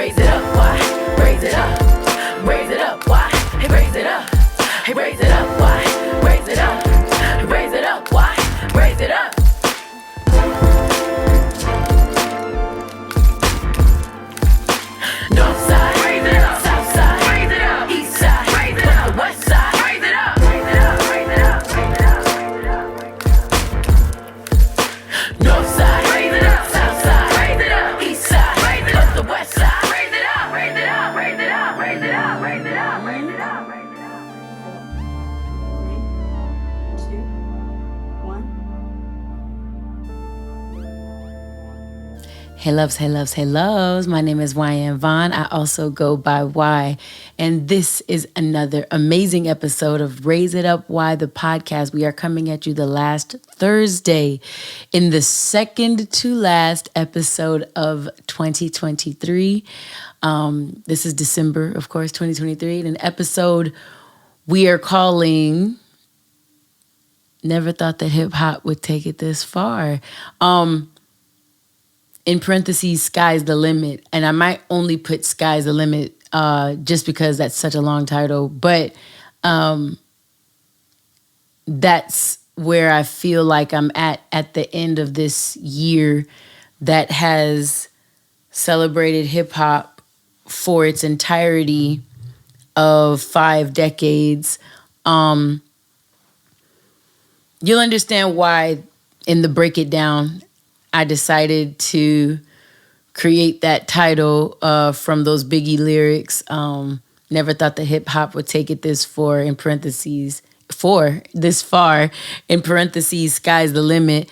raise it up, why? Raise it up, raise it up, why? Hey, raise it up, hey, raise it up, why? Raise it up, raise it up, why? Raise it up. North side, raise it up. South side, raise it up. East side, raise it up. West side, raise it up. Raise it up, raise it up, raise it up, raise it up, raise it up. North side, raise it up. South side, raise it up. East side, raise it up. The west side, raise it up. Raise it up, raise it up, raise it up, raise it up, raise it up, raise it up. 3, 2, 1. Hey loves, hey loves, hey loves. My name is Wyann. I also go by Y. And this is another amazing episode of Raise It Up Y, the podcast. We are coming at you the last Thursday in the second to last episode of 2023. This is December, of course, 2023. And an episode we are calling Never Thought That Hip Hop Would Take It This Far. In parentheses, sky's the limit. And I might only put sky's the limit just because that's such a long title. But that's where I feel like I'm at the end of this year that has celebrated hip hop for its entirety of 5 decades. You'll understand why in the Break It Down I decided to create that title from those Biggie lyrics. Never thought that hip hop would take it this far, in parentheses, in parentheses, sky's the limit.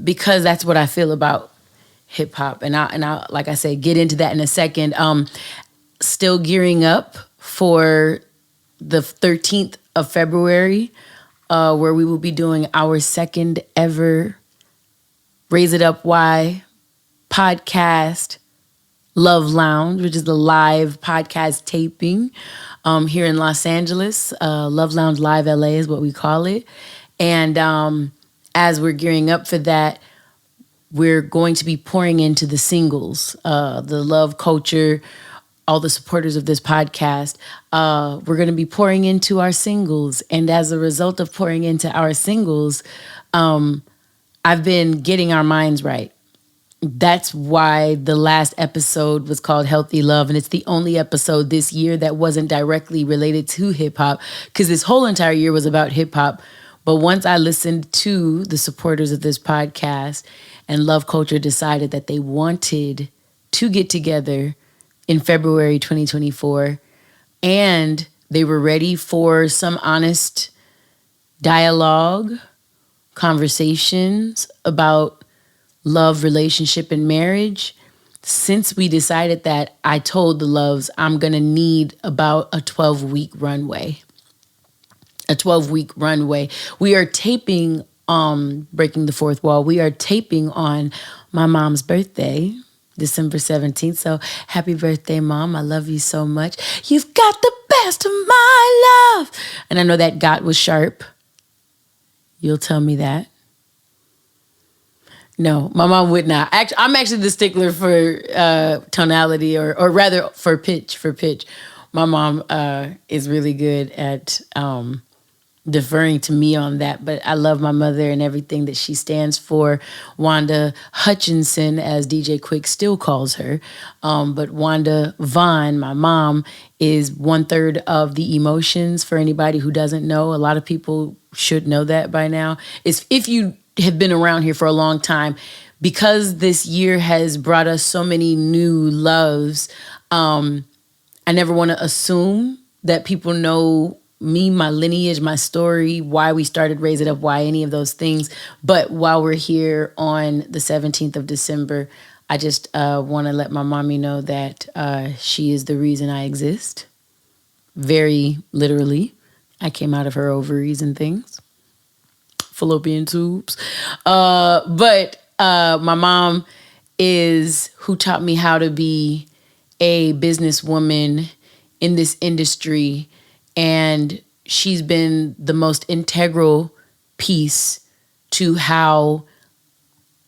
Because that's what I feel about hip hop. And I, like I said, get into that in a second. Still gearing up for the 13th of February, where we will be doing our second ever Raise It Up Y podcast, Luv Lounge, which is the live podcast taping here in Los Angeles. Luv Lounge Live LA is what we call it. And as we're gearing up for that, we're going to be pouring into the singles, the love culture, all the supporters of this podcast. We're going to be pouring into our singles. And as a result of pouring into our singles, I've been getting our minds right. That's why the last episode was called Healthy Love. And it's the only episode this year that wasn't directly related to hip hop, because this whole entire year was about hip hop. But once I listened to the supporters of this podcast, and Love Culture decided that they wanted to get together in February 2024, and they were ready for some honest dialogue, conversations about love, relationship, and marriage. Since we decided that, I told the Loves I'm going to need about a 12-week runway. A 12-week runway. We are taping Breaking the Fourth Wall. We are taping on my mom's birthday, December 17th. So happy birthday, Mom. I love you so much. You've got the best of my love. And I know that got was sharp. You'll tell me that. No, my mom would not. I'm actually the stickler for tonality, or rather for pitch. My mom is really good at deferring to me on that, but I love my mother and everything that she stands for. Wanda Hutchinson, as DJ Quick still calls her, but Wanda Vaughn, my mom, is 1/3 of the emotions. For anybody who doesn't know, a lot of people should know that by now. If you have been around here for a long time, because this year has brought us so many new loves, I never want to assume that people know me, my lineage, my story, why we started Raise It Up, why any of those things. But while we're here on the 17th of December, I just want to let my mommy know that she is the reason I exist. Very literally. I came out of her ovaries and things. Fallopian tubes. But my mom is who taught me how to be a businesswoman in this industry. And she's been the most integral piece to how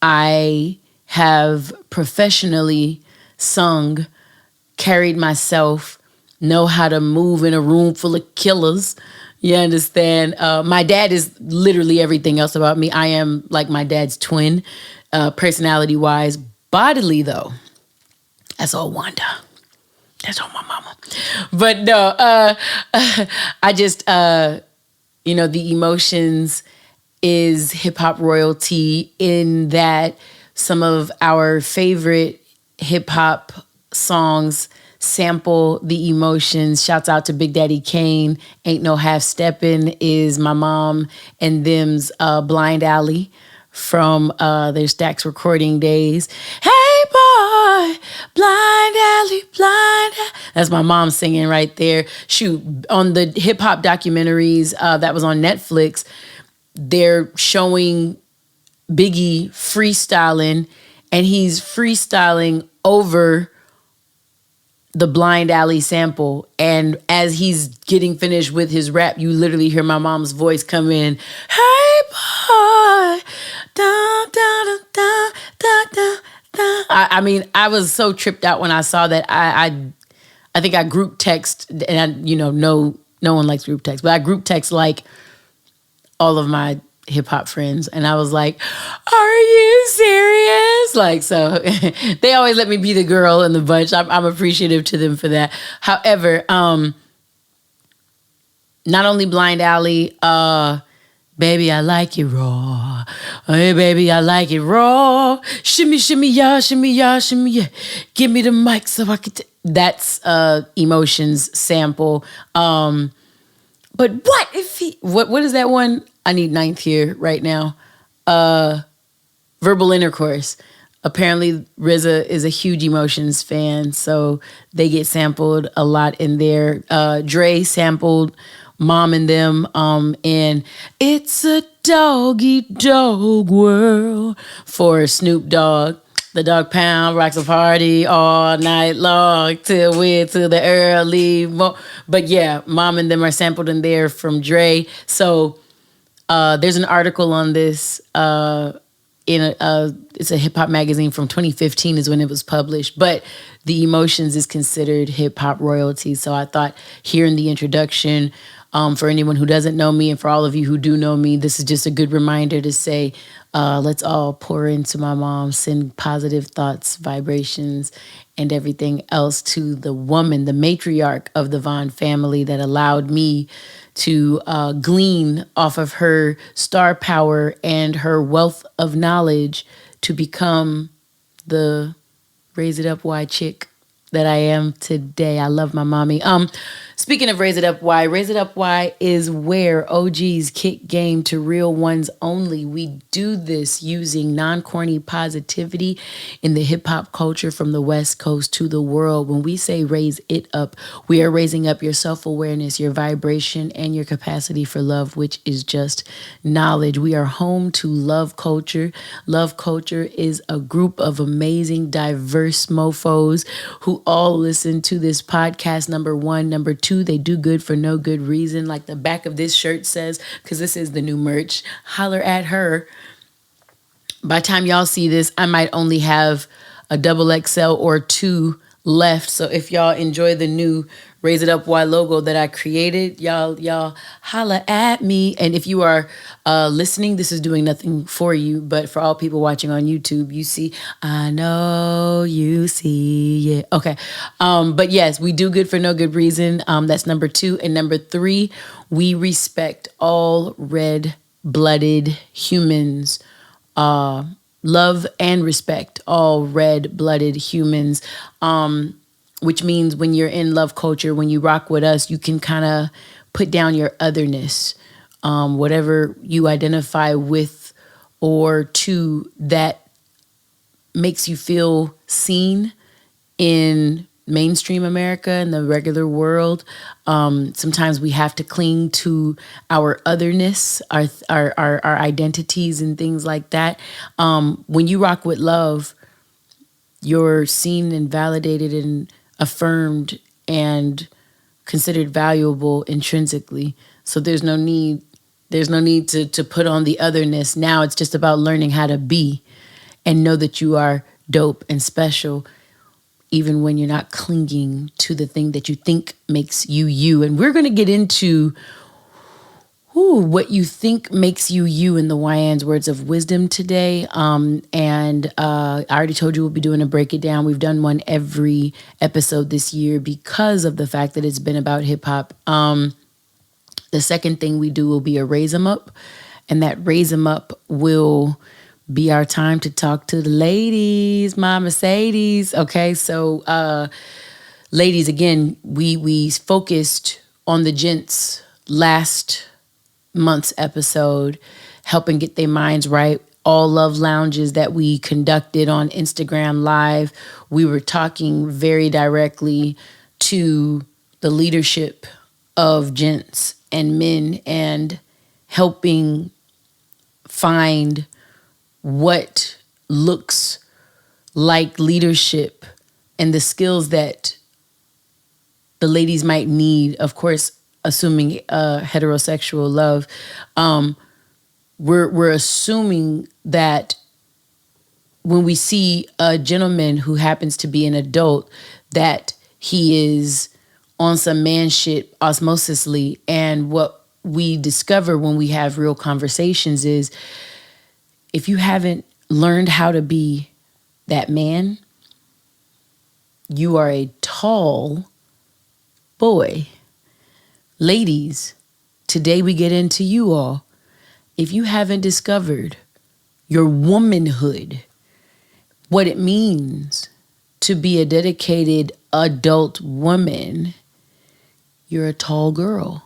I have professionally sung, carried myself, know how to move in a room full of killers. You understand? My dad is literally everything else about me. I am like my dad's twin, personality-wise. Bodily, though, that's all Wanda. That's all my mama. But no, I just, the emotions is hip-hop royalty in that some of our favorite hip-hop songs sample the emotions. Shouts out to Big Daddy Kane. Ain't No Half Steppin' is my mom and them's Blind Alley from their Stax recording days. Hey boy, blind alley, blind alley. That's my mom singing right there. Shoot, on the hip hop documentaries that was on Netflix, they're showing Biggie freestyling, and he's freestyling over the Blind Alley sample. And as he's getting finished with his rap, you literally hear my mom's voice come in. Hey boy, da, da, da, da, da, da, da. I mean, I was so tripped out when I saw that. I think I group text, and no one likes group text, but I group text like all of my hip hop friends, and I was like, "Are you serious?" Like, so they always let me be the girl in the bunch. I'm appreciative to them for that. However, not only Blind Alley, baby, I like it raw. Hey, baby, I like it raw. Shimmy, shimmy, yeah, shimmy, yeah, shimmy, yeah. Give me the mic so I can. That's Emotions sample. But what if he? What is that one? I need ninth here right now. Verbal Intercourse. Apparently, RZA is a huge Emotions fan, so they get sampled a lot in there. Dre sampled Mom and Them in It's a Doggy Dog World for Snoop Dogg. The Dog Pound rocks a party all night long till the early But yeah, Mom and Them are sampled in there from Dre. So there's an article on this it's a hip hop magazine from 2015 is when it was published. But the Emotions is considered hip hop royalty. So I thought here in the introduction, for anyone who doesn't know me and for all of you who do know me, this is just a good reminder to say, let's all pour into my mom, send positive thoughts, vibrations, and everything else to the woman, the matriarch of the Vaughn family that allowed me to glean off of her star power and her wealth of knowledge to become the Raise It Up Y chick that I am today. I love my mommy. Speaking of Raise It Up Y is where OGs kick game to real ones only. We do this using non-corny positivity in the hip hop culture from the West Coast to the world. When we say raise it up, we are raising up your self-awareness, your vibration, and your capacity for love, which is just knowledge. We are home to Love Culture. Love Culture is a group of amazing, diverse mofos who all listen to this podcast. Number one. Number two, they do good for no good reason, like the back of this shirt says, because this is the new merch. Holler at her. By the time y'all see this, I might only have a double XL or two left. So if y'all enjoy the new Raise It Up Y logo that I created, y'all holla at me. And if you are listening, this is doing nothing for you, but for all people watching on YouTube, you see, I know you see, yeah. Okay. But yes, we do good for no good reason. That's number two. And number three, we respect all red-blooded humans. Love and respect all red-blooded humans. Which means when you're in Love Culture, when you rock with us, you can kind of put down your otherness, whatever you identify with or to that makes you feel seen in mainstream America and the regular world. Sometimes we have to cling to our otherness, our identities and things like that. When you rock with love, you're seen and validated and affirmed and considered valuable intrinsically. So there's no need to put on the otherness. Now it's just about learning how to be and know that you are dope and special even when you're not clinging to the thing that you think makes you you. And we're going to get into what you think makes you you in the Wyann's words of wisdom today. I already told you we'll be doing a break it down. We've done one every episode this year because of the fact that it's been about hip hop. The second thing we do will be a raise 'em up, and that raise 'em up will be our time to talk to the ladies, my Mercedes. Okay, so ladies, again, we focused on the gents last month's episode, helping get their minds right. All Luv Lounges that we conducted on Instagram Live, we were talking very directly to the leadership of gents and men and helping find what looks like leadership and the skills that the ladies might need, of course, assuming heterosexual love. We're assuming that when we see a gentleman who happens to be an adult, that he is on some man shit osmosisly. And what we discover when we have real conversations is if you haven't learned how to be that man, you are a tall boy. Ladies, today we get into you all. If you haven't discovered your womanhood, what it means to be a dedicated adult woman, you're a tall girl.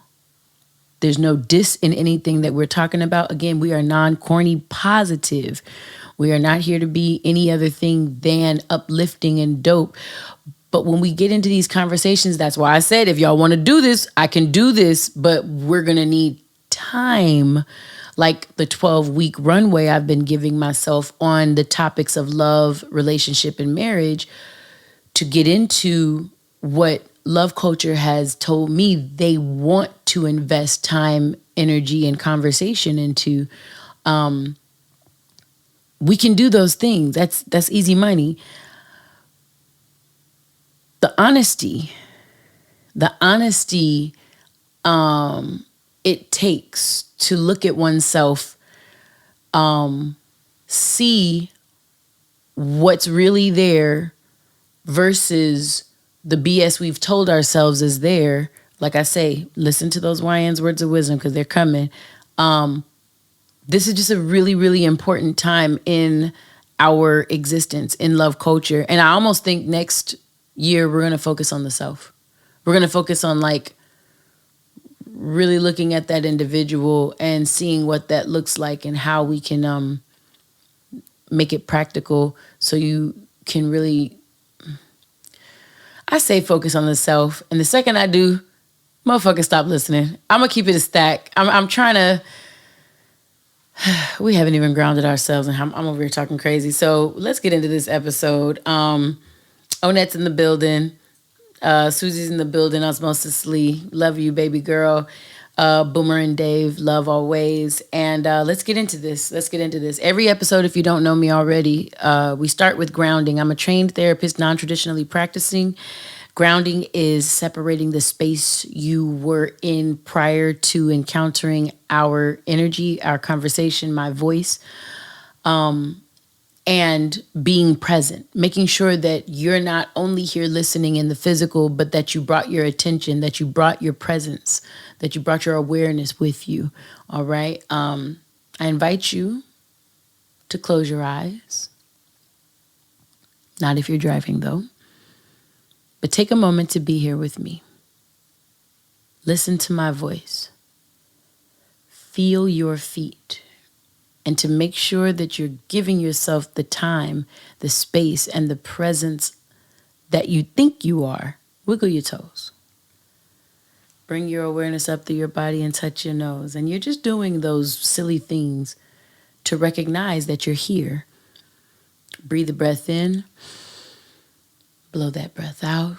There's no diss in anything that we're talking about. Again, we are non-corny positive. We are not here to be any other thing than uplifting and dope. But when we get into these conversations, that's why I said, if y'all want to do this, I can do this, but we're going to need time, like the 12-week runway I've been giving myself on the topics of love, relationship, and marriage to get into what love culture has told me they want to invest time, energy, and conversation into. We can do those things. That's easy money. The honesty it takes to look at oneself, see what's really there versus the BS we've told ourselves is there. Like I say, listen to those Wyann's words of wisdom because they're coming. This is just a really, really important time in our existence in love culture. And I almost think next year we're going to focus on the self. We're going to focus on like really looking at that individual and seeing what that looks like and how we can make it practical so you can really, I say focus on the self. And the second I do, motherfuckers stop listening. I'm going to keep it a stack. I'm trying to, we haven't even grounded ourselves and I'm over here talking crazy. So let's get into this episode. Onette's in the building. Susie's in the building. Osmosis Lee. Love you, baby girl. Boomer and Dave. Love always. And let's get into this. Every episode, if you don't know me already, we start with grounding. I'm a trained therapist, non-traditionally practicing. Grounding is separating the space you were in prior to encountering our energy, our conversation, my voice. And being present, making sure that you're not only here listening in the physical, but that you brought your attention, that you brought your presence, that you brought your awareness with you. All right. I invite you to close your eyes. Not if you're driving, though. But take a moment to be here with me. Listen to my voice. Feel your feet. And to make sure that you're giving yourself the time, the space, and the presence that you think you are, wiggle your toes. Bring your awareness up through your body and touch your nose. And you're just doing those silly things to recognize that you're here. Breathe the breath in. Blow that breath out.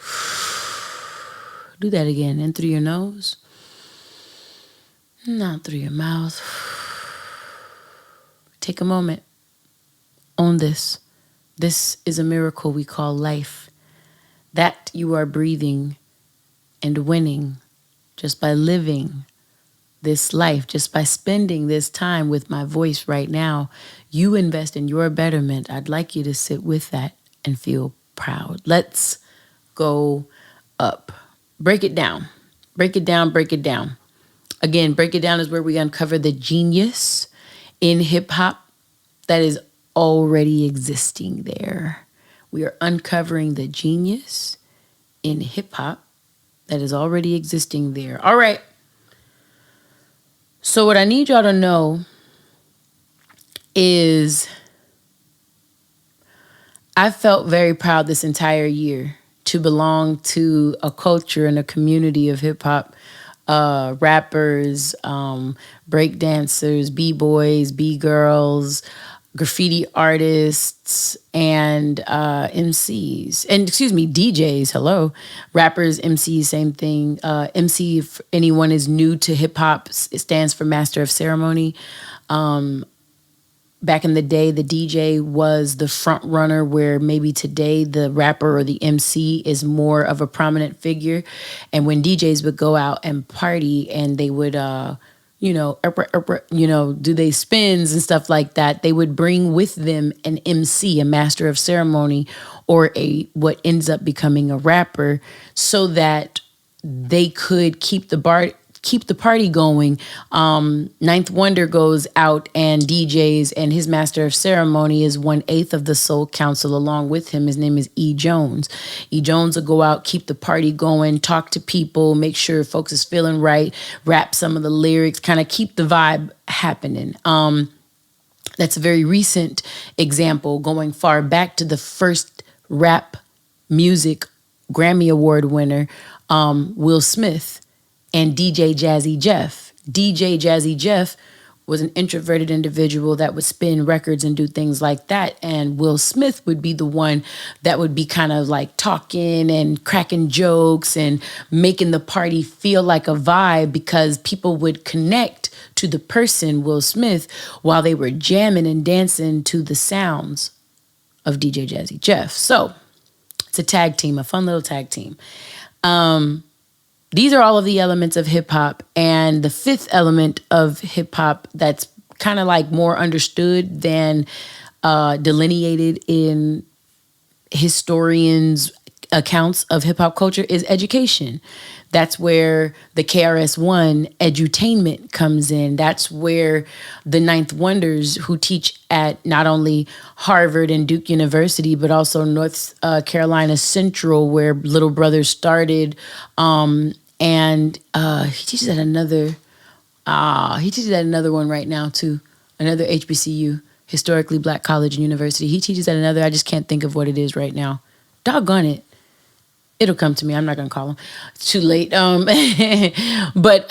Do that again. In through your nose. And out through your mouth. Take a moment. Own this. This is a miracle we call life. that you are breathing and winning just by living this life, just by spending this time with my voice right now. You invest in your betterment. I'd like you to sit with that and feel proud. Let's go up. Break it down. Break it down. Break it down. Again, break it down is where we uncover the genius in hip hop that is already existing there. We are uncovering the genius in hip hop that is already existing there. All right. So what I need y'all to know is I felt very proud this entire year to belong to a culture and a community of hip hop rappers, break dancers, b-boys, b-girls, graffiti artists, and MCs. And excuse me, DJs, hello. Rappers, MCs, same thing. MC, if anyone is new to hip hop, it stands for Master of Ceremony. Back in the day, the DJ was the front runner, where maybe today the rapper or the MC is more of a prominent figure. And when DJs would go out and party and they would, do they spins and stuff like that, they would bring with them an MC, a master of ceremony, or what ends up becoming a rapper, so that they could keep the party going. Ninth Wonder goes out and DJs, and his master of ceremony is 1/8 of the Soul Council along with him. His name is E. Jones. E. Jones will go out, keep the party going, talk to people, make sure folks is feeling right, rap some of the lyrics, kind of keep the vibe happening. That's a very recent example, going far back to the first rap music Grammy Award winner, Will Smith, and DJ Jazzy Jeff. DJ Jazzy Jeff was an introverted individual that would spin records and do things like that. And Will Smith would be the one that would be kind of like talking and cracking jokes and making the party feel like a vibe, because people would connect to the person, Will Smith, while they were jamming and dancing to the sounds of DJ Jazzy Jeff. So it's a tag team, a fun little tag team. These are all of the elements of hip hop. And the fifth element of hip hop that's kind of like more understood than delineated in historians' accounts of hip hop culture is education. That's where the KRS-One edutainment comes in. That's where the Ninth Wonders, who teach at not only Harvard and Duke University, but also North Carolina Central, where Little Brother started. And he teaches at another one right now too, another HBCU, historically Black college and university. He teaches at another, I just can't think of what it is right now. Doggone it. It'll come to me. I'm not going to call him. It's too late. But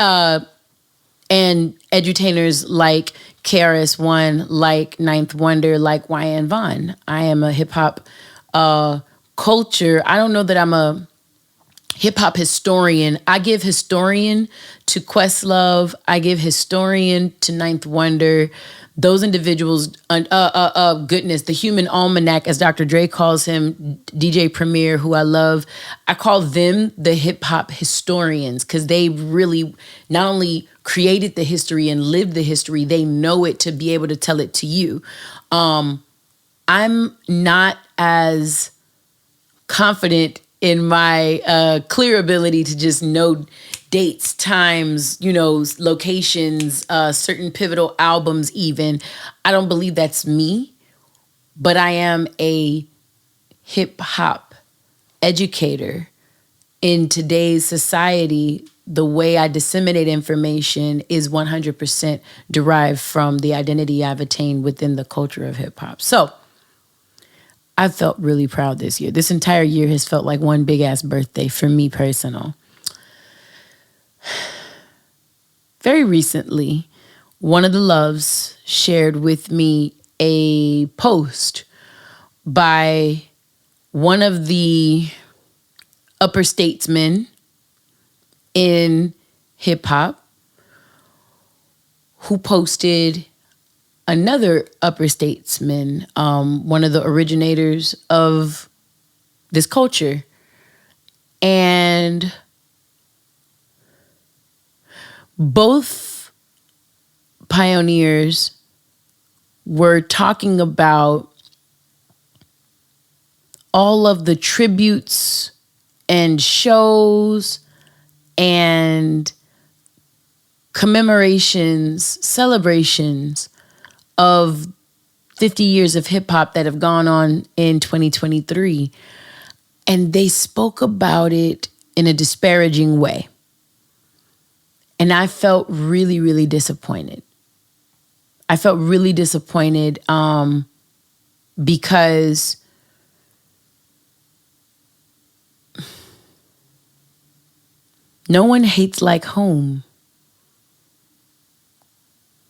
and edutainers like KRS-One, like Ninth Wonder, like Wyann Vaughn. I am a hip hop culture. I don't know that I'm a hip hop historian. I give historian to Questlove. I give historian to Ninth Wonder. Those individuals, goodness, the Human Almanac, as Dr. Dre calls him, DJ Premier, who I love, I call them the hip hop historians, because they really not only created the history and lived the history, they know it to be able to tell it to you. I'm not as confident in my clear ability to just know dates, times, locations, certain pivotal albums even. I don't believe that's me, but I am a hip hop educator. In today's society, the way I disseminate information is 100% derived from the identity I've attained within the culture of hip hop. So I felt really proud this year. This entire year has felt like one big ass birthday for me personal. Very recently, one of the Loves shared with me a post by one of the upper statesmen in hip hop, who posted another upper statesman, one of the originators of this culture, And both pioneers were talking about all of the tributes and shows and commemorations, celebrations of 50 years of hip hop that have gone on in 2023. And they spoke about it in a disparaging way. And I felt really, really disappointed. I felt really disappointed because no one hates like home.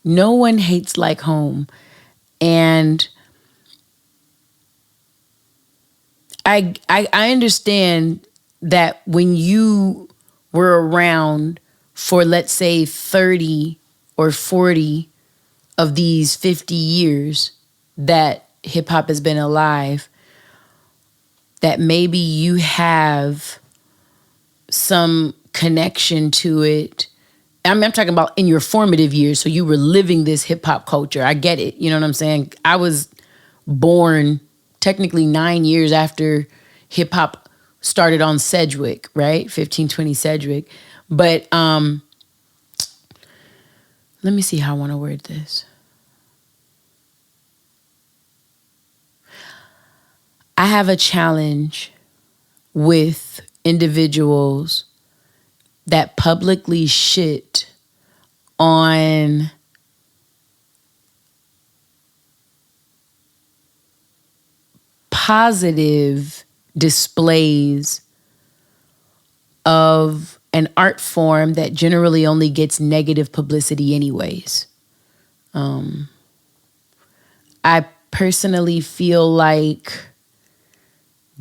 No one hates like home. And I understand that when you were around for, let's say, 30 or 40 of these 50 years that hip hop has been alive, that maybe you have some connection to it. I mean, I'm talking about in your formative years. So you were living this hip hop culture. I get it. You know what I'm saying? I was born technically 9 years after hip hop started on Sedgwick, right? 1520 Sedgwick. But let me see how I want to word this. I have a challenge with individuals that publicly shit on positive displays of an art form that generally only gets negative publicity anyways. I personally feel like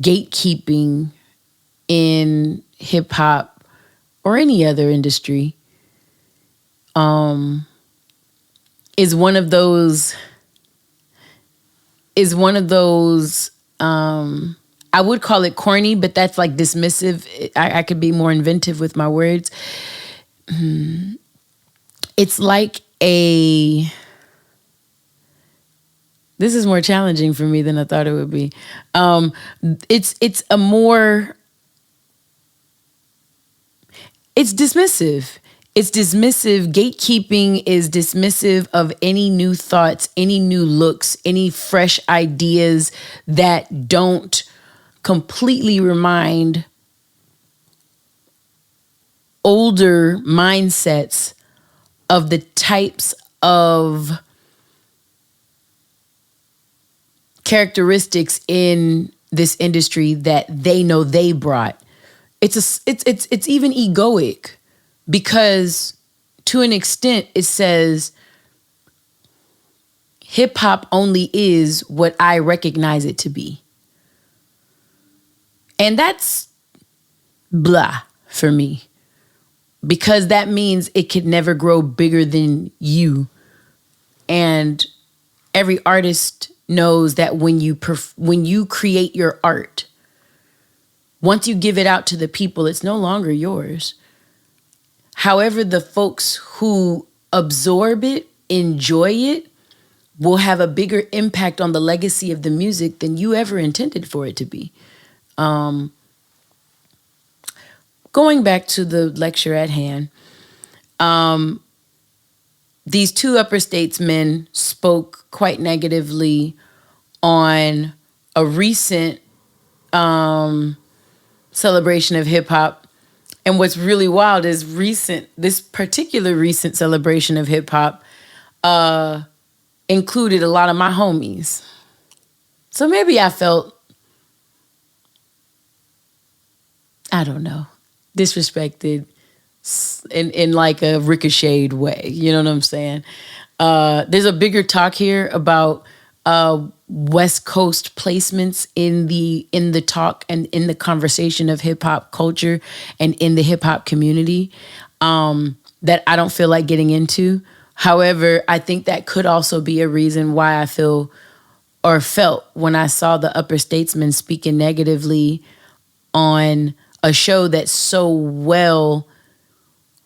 gatekeeping in hip hop or any other industry is one of those I would call it corny, but that's like dismissive. I could be more inventive with my words. It's like this is more challenging for me than I thought it would be. It's dismissive. It's dismissive. Gatekeeping is dismissive of any new thoughts, any new looks, any fresh ideas that don't completely remind older mindsets of the types of characteristics in this industry that they know they brought. It's even egoic, because to an extent it says hip hop only is what I recognize it to be. And that's blah for me, because that means it could never grow bigger than you. And every artist knows that when you create your art, once you give it out to the people, it's no longer yours. However, the folks who absorb it, enjoy it, will have a bigger impact on the legacy of the music than you ever intended for it to be. Going back to the lecture at hand, these two upper statesmen spoke quite negatively on a recent celebration of hip hop. And what's really wild is this particular recent celebration of hip hop included a lot of my homies. So maybe I felt, I don't know, disrespected in like a ricocheted way. You know what I'm saying? There's a bigger talk here about West Coast placements in the talk and in the conversation of hip hop culture and in the hip hop community that I don't feel like getting into. However, I think that could also be a reason why I feel or felt when I saw the upper statesmen speaking negatively on a show that so well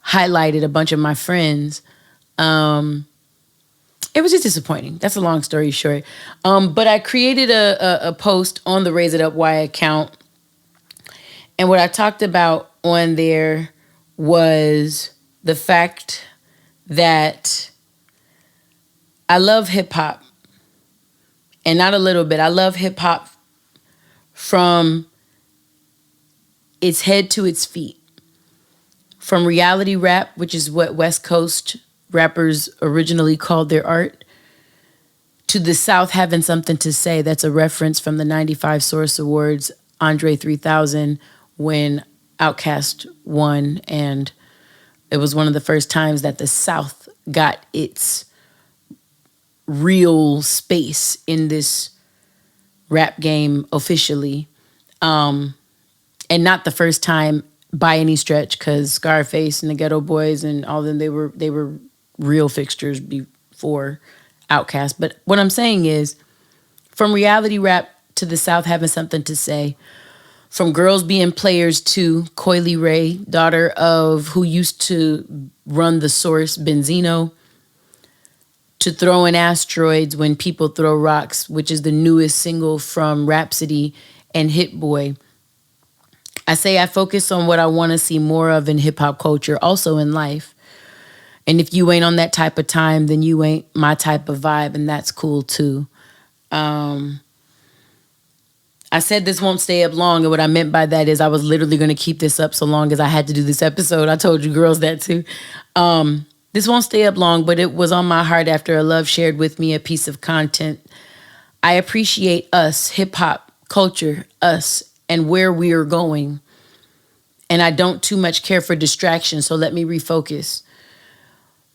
highlighted a bunch of my friends. It was just disappointing. That's a long story short. But I created a post on the Raise It Up Y account. And what I talked about on there was the fact that I love hip hop. And not a little bit. I love hip hop from its head to its feet. From reality rap, which is what West Coast rappers originally called their art, to the South having something to say. That's a reference from the 95 Source Awards, Andre 3000, when Outkast won. And it was one of the first times that the South got its real space in this rap game officially. And not the first time by any stretch, because Scarface and the Ghetto Boys and all of them, they were real fixtures before Outkast. But what I'm saying is, from reality rap to the South having something to say, from girls being players to Coily Ray, daughter of who used to run the Source, Benzino, to throwing asteroids when people throw rocks, which is the newest single from Rhapsody and Hit Boy. I say I focus on what I want to see more of in hip hop culture, also in life. And if you ain't on that type of time, then you ain't my type of vibe, and that's cool too. I said this won't stay up long, and what I meant by that is I was literally going to keep this up so long as I had to do this episode. I told you girls that too. This won't stay up long, but it was on my heart after a love shared with me a piece of content. I appreciate us, hip hop culture, us, and where we are going. And I don't too much care for distraction, so let me refocus.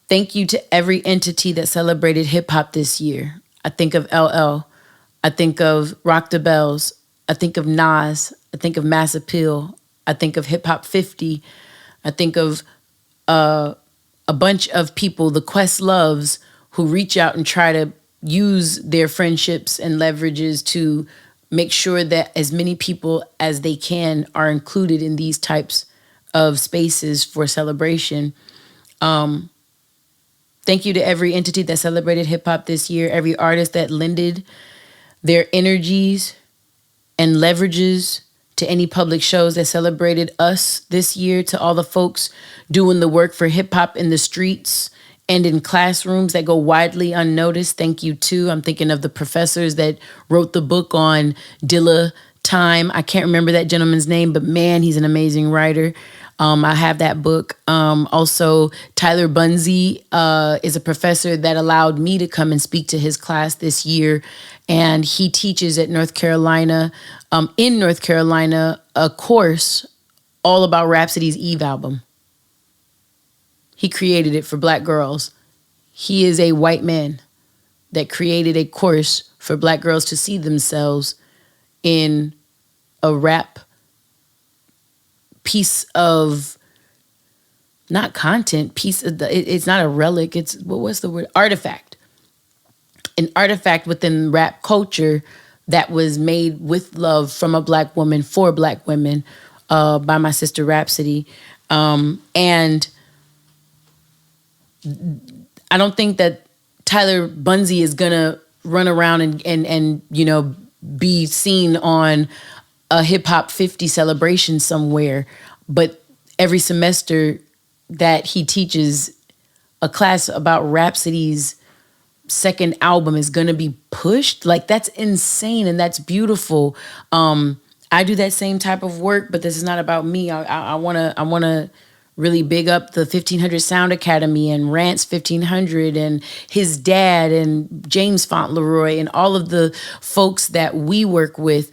Thank you to every entity that celebrated hip hop this year. I think of LL. I think of Rock the Bells. I think of Nas. I think of Mass Appeal. I think of Hip Hop 50. I think of a bunch of people, the Questloves, who reach out and try to use their friendships and leverages to make sure that as many people as they can are included in these types of spaces for celebration. Thank you to every entity that celebrated hip hop this year, every artist that lended their energies and leverages to any public shows that celebrated us this year, to all the folks doing the work for hip hop in the streets and in classrooms that go widely unnoticed. Thank you too. I'm thinking of the professors that wrote the book on Dilla Time. I can't remember that gentleman's name, but man, he's an amazing writer. I have that book. Also, Tyler Bunzy is a professor that allowed me to come and speak to his class this year. And he teaches at North Carolina, in North Carolina, a course all about Rhapsody's Eve album. He created it for Black girls. He is a white man that created a course for Black girls to see themselves in a rap piece of, not content, piece of it's not a relic, it's, what's the word? Artifact. An artifact within rap culture that was made with love from a Black woman for Black women by my sister Rhapsody. And I don't think that Tyler Bunzy is gonna run around and you know, be seen on a hip hop 50 celebration somewhere, but every semester that he teaches a class about Rhapsody's second album is going to be pushed. Like, that's insane and that's beautiful. I do that same type of work, but this is not about me. I want to really big up the 1500 Sound Academy and Rance 1500 and his dad and James Fauntleroy and all of the folks that we work with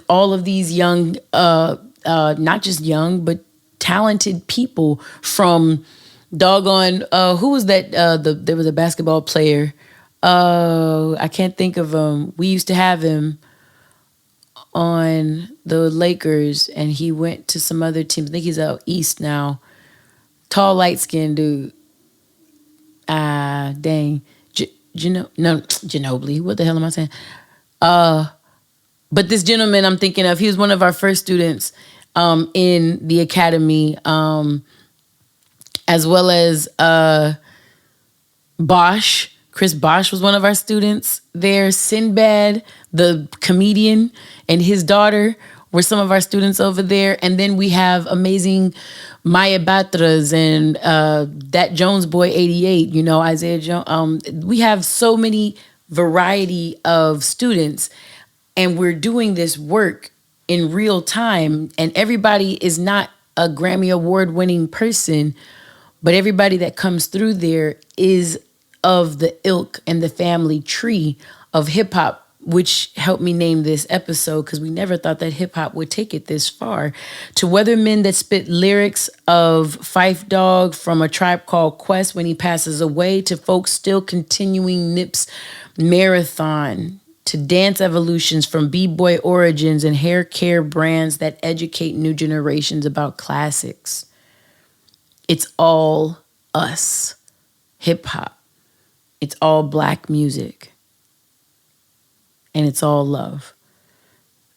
all of these young, not just young, but talented people from doggone, who was that? There was a basketball player. I can't think of him. We used to have him on the Lakers, and he went to some other teams. I think he's out east now. Tall, light-skinned dude. Dang. Ginobili. What the hell am I saying? But this gentleman I'm thinking of, he was one of our first students. in the academy, as well as Bosch. Chris Bosch was one of our students there. Sinbad, the comedian, and his daughter were some of our students over there. And then we have amazing Maya Batras and that Jones Boy 88, Isaiah Jones. We have so many variety of students, and we're doing this work in real time. And everybody is not a Grammy Award winning person, but everybody that comes through there is of the ilk and the family tree of hip hop, which helped me name this episode, because we never thought that hip hop would take it this far. To Weathermen that spit lyrics of Phife Dawg from A Tribe Called Quest when he passes away, to folks still continuing Nip's marathon, to dance evolutions from b-boy origins and hair care brands that educate new generations about classics. It's all us, hip hop. It's all Black music. And it's all love,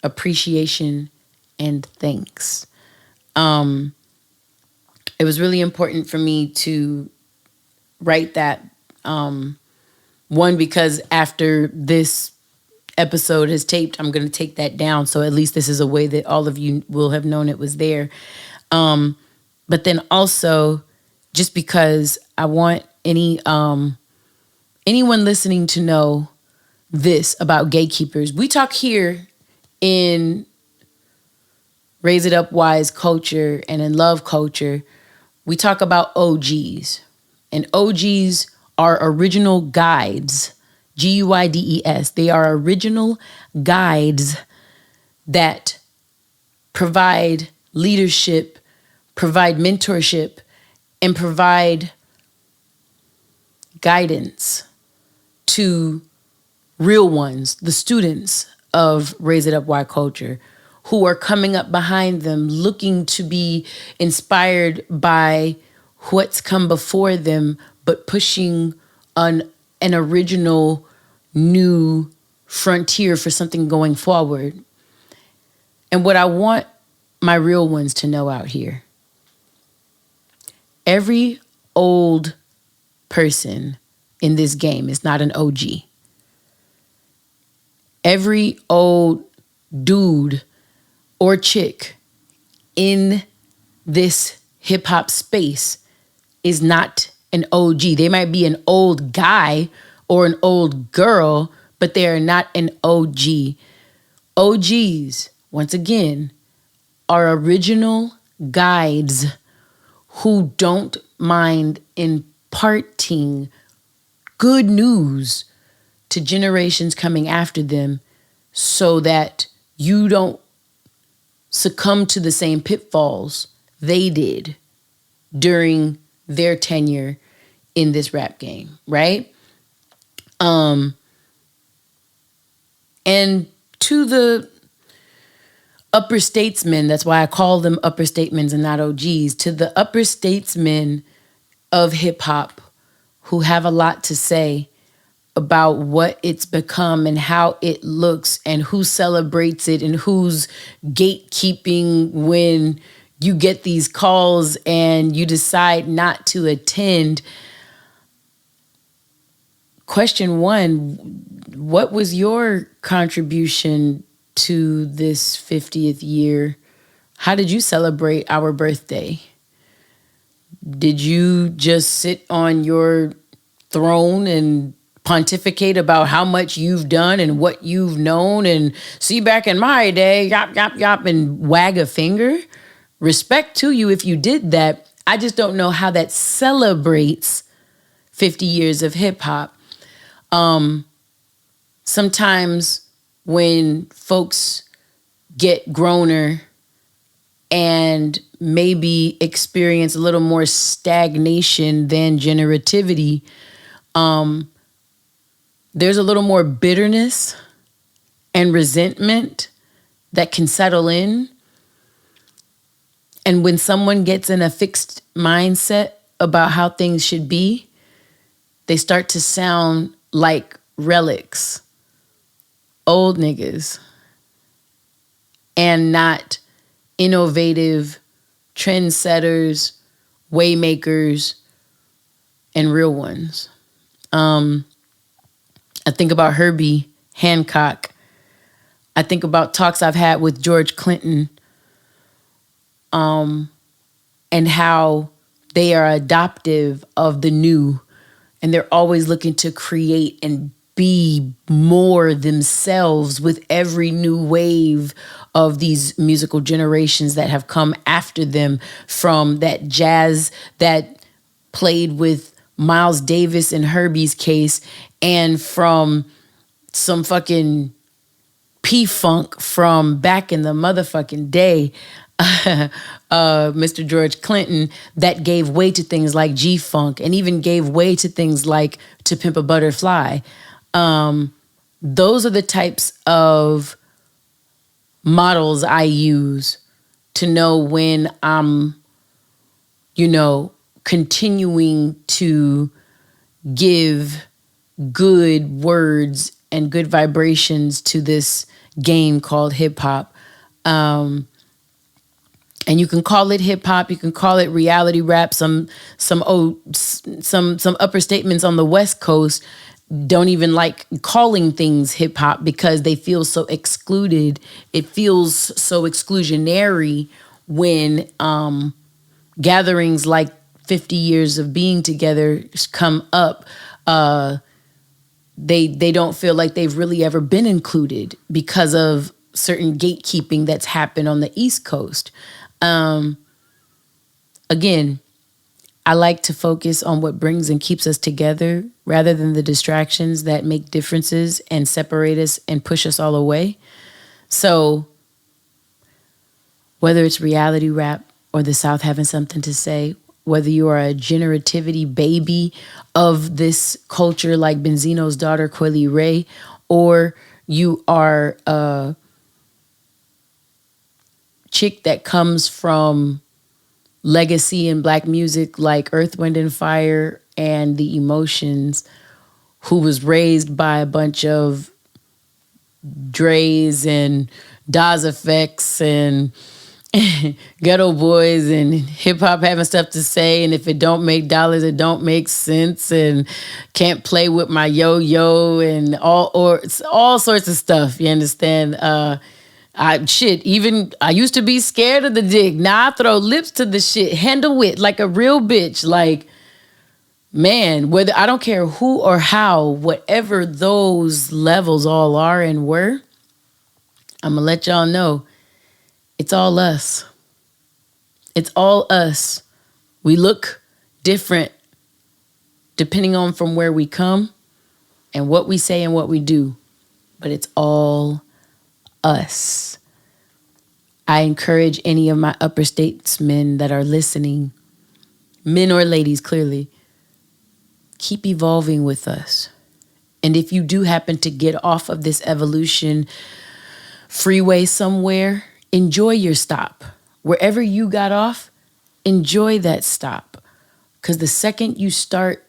appreciation, and thanks. It was really important for me to write that. One, because after this episode is taped, I'm going to take that down. So at least this is a way that all of you will have known it was there. But then also, just because I want anyone listening to know this about gatekeepers. We talk here in Raise It Up Wise culture and in love culture. We talk about OGs. And OGs are original guides. Guides. They are original guides that provide leadership, provide mentorship, and provide guidance to real ones, the students of Raise It Up Y culture, who are coming up behind them, looking to be inspired by what's come before them, but pushing an original new frontier for something going forward. And what I want my real ones to know out here, every old person in this game is not an OG. Every old dude or chick in this hip hop space is not an OG. They might be an old guy or an old girl, but they are not an OG. OGs, once again, are original guides who don't mind imparting good news to generations coming after them, so that you don't succumb to the same pitfalls they did during their tenure in this rap game, right? And to the upper statesmen, that's why I call them upper statesmen and not OGs, to the upper statesmen of hip hop who have a lot to say about what it's become and how it looks and who celebrates it and who's gatekeeping when you get these calls and you decide not to attend. Question one, what was your contribution to this 50th year? How did you celebrate our birthday? Did you just sit on your throne and pontificate about how much you've done and what you've known and see back in my day, yop, yop, yop, and wag a finger? Respect to you if you did that. I just don't know how that celebrates 50 years of hip hop. Sometimes when folks get growner and maybe experience a little more stagnation than generativity, there's a little more bitterness and resentment that can settle in. And when someone gets in a fixed mindset about how things should be, they start to sound like relics, old niggas, and not innovative trendsetters, waymakers, and real ones. I think about Herbie Hancock. I think about talks I've had with George Clinton, and how they are adoptive of the new, and they're always looking to create and be more themselves with every new wave of these musical generations that have come after them, from that jazz that played with Miles Davis in Herbie's case, and from some fucking P-Funk from back in the motherfucking day, Mr. George Clinton, that gave way to things like G-Funk, and even gave way to things like To Pimp a Butterfly. Those are the types of models I use to know when I'm, continuing to give good words and good vibrations to this game called hip hop. And you can call it hip hop, you can call it reality rap. Some upper statements on the West Coast don't even like calling things hip hop because they feel so excluded. It feels so exclusionary when gatherings like 50 years of being together come up. They don't feel like they've really ever been included because of certain gatekeeping that's happened on the East Coast. Again, I like to focus on what brings and keeps us together rather than the distractions that make differences and separate us and push us all away. So whether it's reality rap or the South having something to say, whether you are a generativity baby of this culture like Benzino's daughter, Coily Ray, or you are a chick that comes from legacy in Black music like Earth, Wind and Fire and The Emotions, who was raised by a bunch of Dre's and Daz Effects and Ghetto Boys and hip hop having stuff to say, and if it don't make dollars, it don't make sense, and can't play with my yo-yo and all sorts of stuff. You understand? I used to be scared of the dick. Now I throw lips to the shit, handle it like a real bitch. Like, man, whether I don't care who or how, whatever those levels all are and were, I'm gonna let y'all know it's all us. It's all us. We look different depending on from where we come and what we say and what we do, but it's all us. I encourage any of my upper statesmen that are listening, men or ladies, clearly, keep evolving with us. And if you do happen to get off of this evolution freeway somewhere, enjoy your stop. Wherever you got off, enjoy that stop. Because the second you start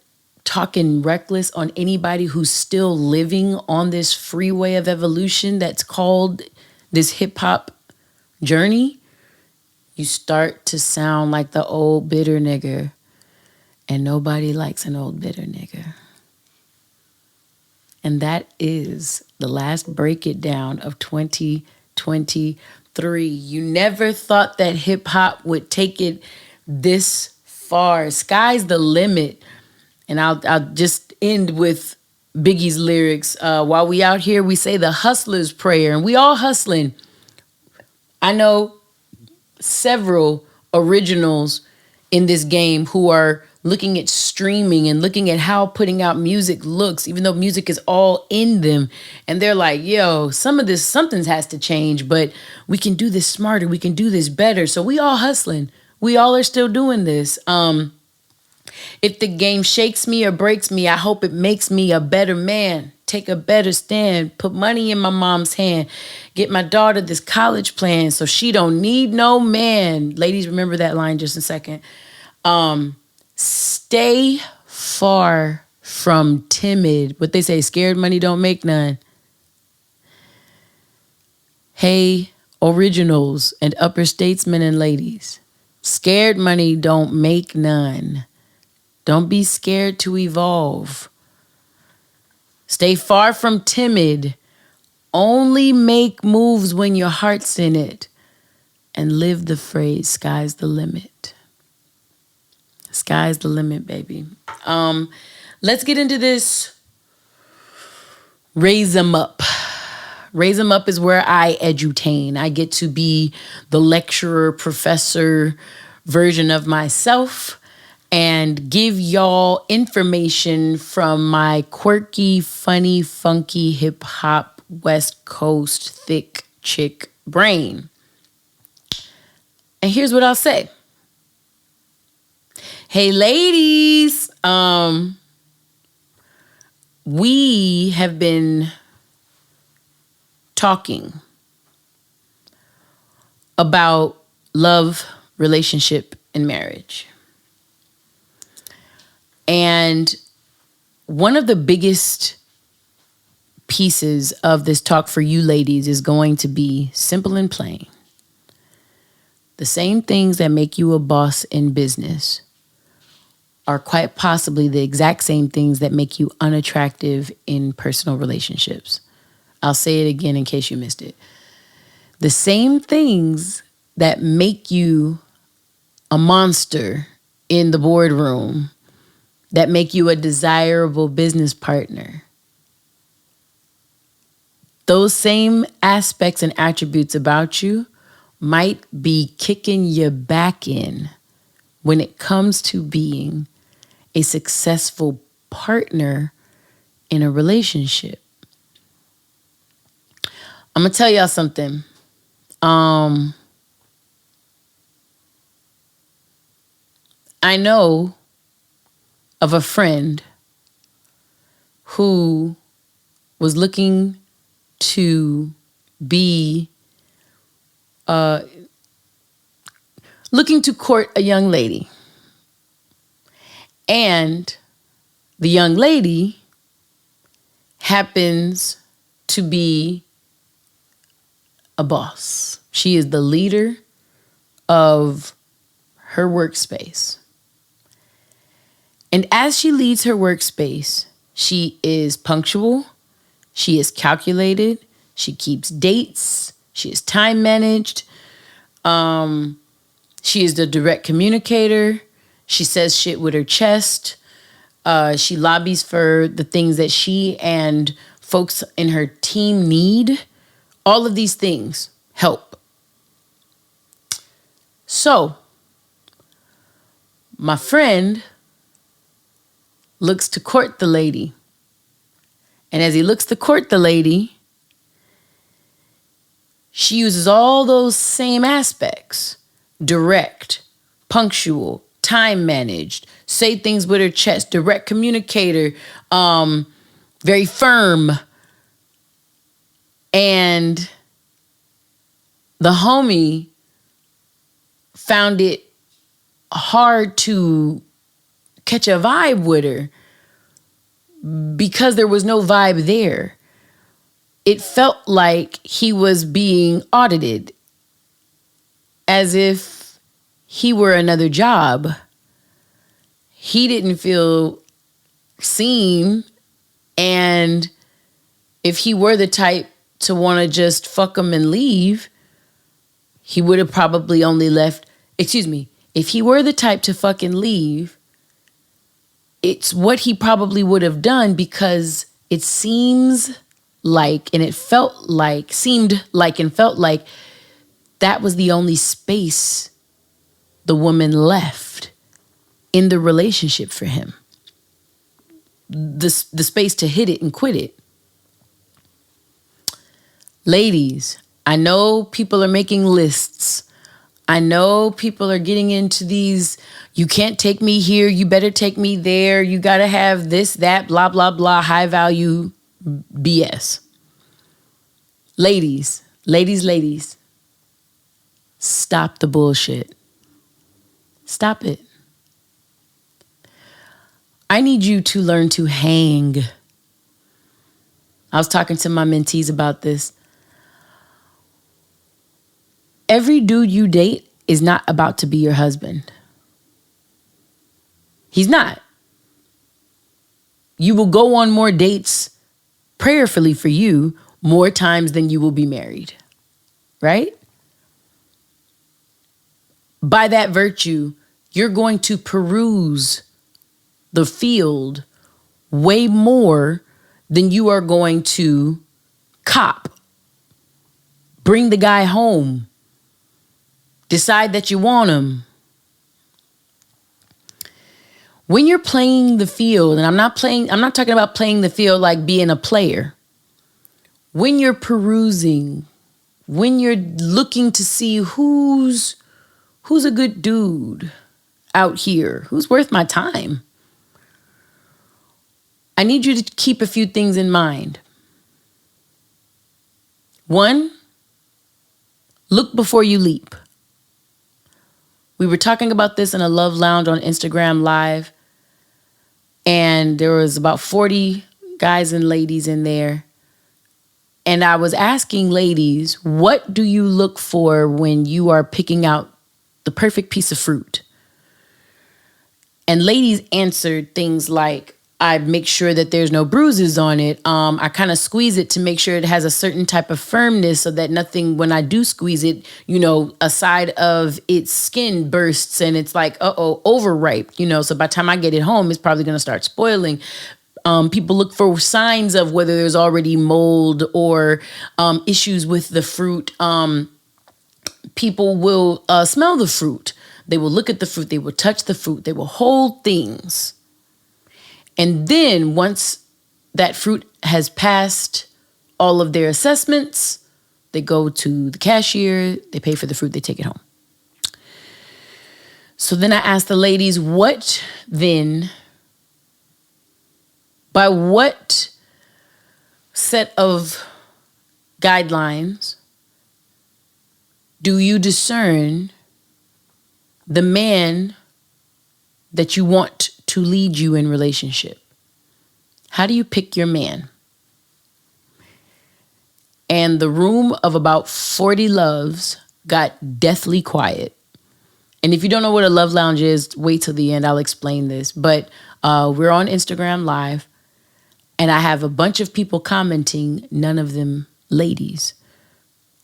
talking reckless on anybody who's still living on this freeway of evolution that's called this hip hop journey, you start to sound like the old bitter nigger. And nobody likes an old bitter nigger. And that is the last break it down of 2023. You never thought that hip hop would take it this far. Sky's the limit. And I'll just end with Biggie's lyrics. While we out here, we say the hustler's prayer, and we all hustling. I know several originals in this game who are looking at streaming and looking at how putting out music looks, even though music is all in them. And they're like, yo, something has to change, but we can do this smarter. We can do this better. So we all hustling. We all are still doing this. If the game shakes me or breaks me, I hope it makes me a better man. Take a better stand. Put money in my mom's hand. Get my daughter this college plan so she don't need no man. Ladies, remember that line just a second. Stay far from timid. What they say, scared money don't make none. Hey, originals and upper statesmen and ladies. Scared money don't make none. Don't be scared to evolve. Stay far from timid. Only make moves when your heart's in it. And live the phrase, sky's the limit. Sky's the limit, baby. Let's get into this. Raise them up. Raise them up is where I edutain. I get to be the lecturer, professor version of myself and give y'all information from my quirky, funny, funky, hip hop, West Coast, thick chick brain. And here's what I'll say. Hey, ladies, we have been talking about love, relationship, and marriage. And one of the biggest pieces of this talk for you ladies is going to be simple and plain. The same things that make you a boss in business are quite possibly the exact same things that make you unattractive in personal relationships. I'll say it again in case you missed it. The same things that make you a monster in the boardroom, that make you a desirable business partner, those same aspects and attributes about you might be kicking your back in when it comes to being a successful partner in a relationship. I'm going to tell y'all something. I know of a friend who was looking to court a young lady. And the young lady happens to be a boss. She is the leader of her workspace. And as she leads her workspace, she is punctual, she is calculated, she keeps dates, she is time managed, she is the direct communicator, she says shit with her chest, she lobbies for the things that she and folks in her team need. All of these things help. So, my friend looks to court the lady. And as he looks to court the lady, she uses all those same aspects. Direct, punctual, time managed, say things with her chest, direct communicator, very firm. And the homie found it hard to catch a vibe with her because there was no vibe there. It felt like he was being audited as if he were another job. He didn't feel seen. And if he were the type to want to just fuck him and leave, he would have probably only left, if he were the type to fucking leave, it's what he probably would have done, because it seemed like and felt like that was the only space the woman left in the relationship for him. The space to hit it and quit it. Ladies, I know people are making lists. I know people are getting into these, you can't take me here, you better take me there, you got to have this, that, blah, blah, blah, high value BS. Ladies, stop the bullshit. Stop it. I need you to learn to hang. I was talking to my mentees about this. every dude you date is not about to be your husband. He's not. You will go on more dates, prayerfully for you, more times than you will be married. Right? By that virtue, you're going to peruse the field way more than you are going to cop. Bring the guy home. Decide that you want him. When you're playing the field, and I'm not talking about playing the field like being a player. When you're perusing, when you're looking to see who's a good dude out here, who's worth my time, I need you to keep a few things in mind. One, look before you leap. We were talking about this in a Luv Lounge on Instagram Live, and there was about 40 guys and ladies in there. And I was asking ladies, what do you look for when you are picking out the perfect piece of fruit? And ladies answered things like, I make sure that there's no bruises on it. I kind of squeeze it to make sure it has a certain type of firmness so that nothing, when I do squeeze it, a side of its skin bursts and it's like, overripe, so by the time I get it home, it's probably going to start spoiling. People look for signs of whether there's already mold or issues with the fruit. People will smell the fruit. They will look at the fruit. They will touch the fruit. They will hold things. And then once that fruit has passed all of their assessments, they go to the cashier, they pay for the fruit, they take it home. So then I asked the ladies, by what set of guidelines do you discern the man that you want to lead you in relationship? How do you pick your man? And the room of about 40 loves got deathly quiet. And if you don't know what a Luv Lounge is, wait till the end. I'll explain this. But we're on Instagram Live, and I have a bunch of people commenting, none of them ladies.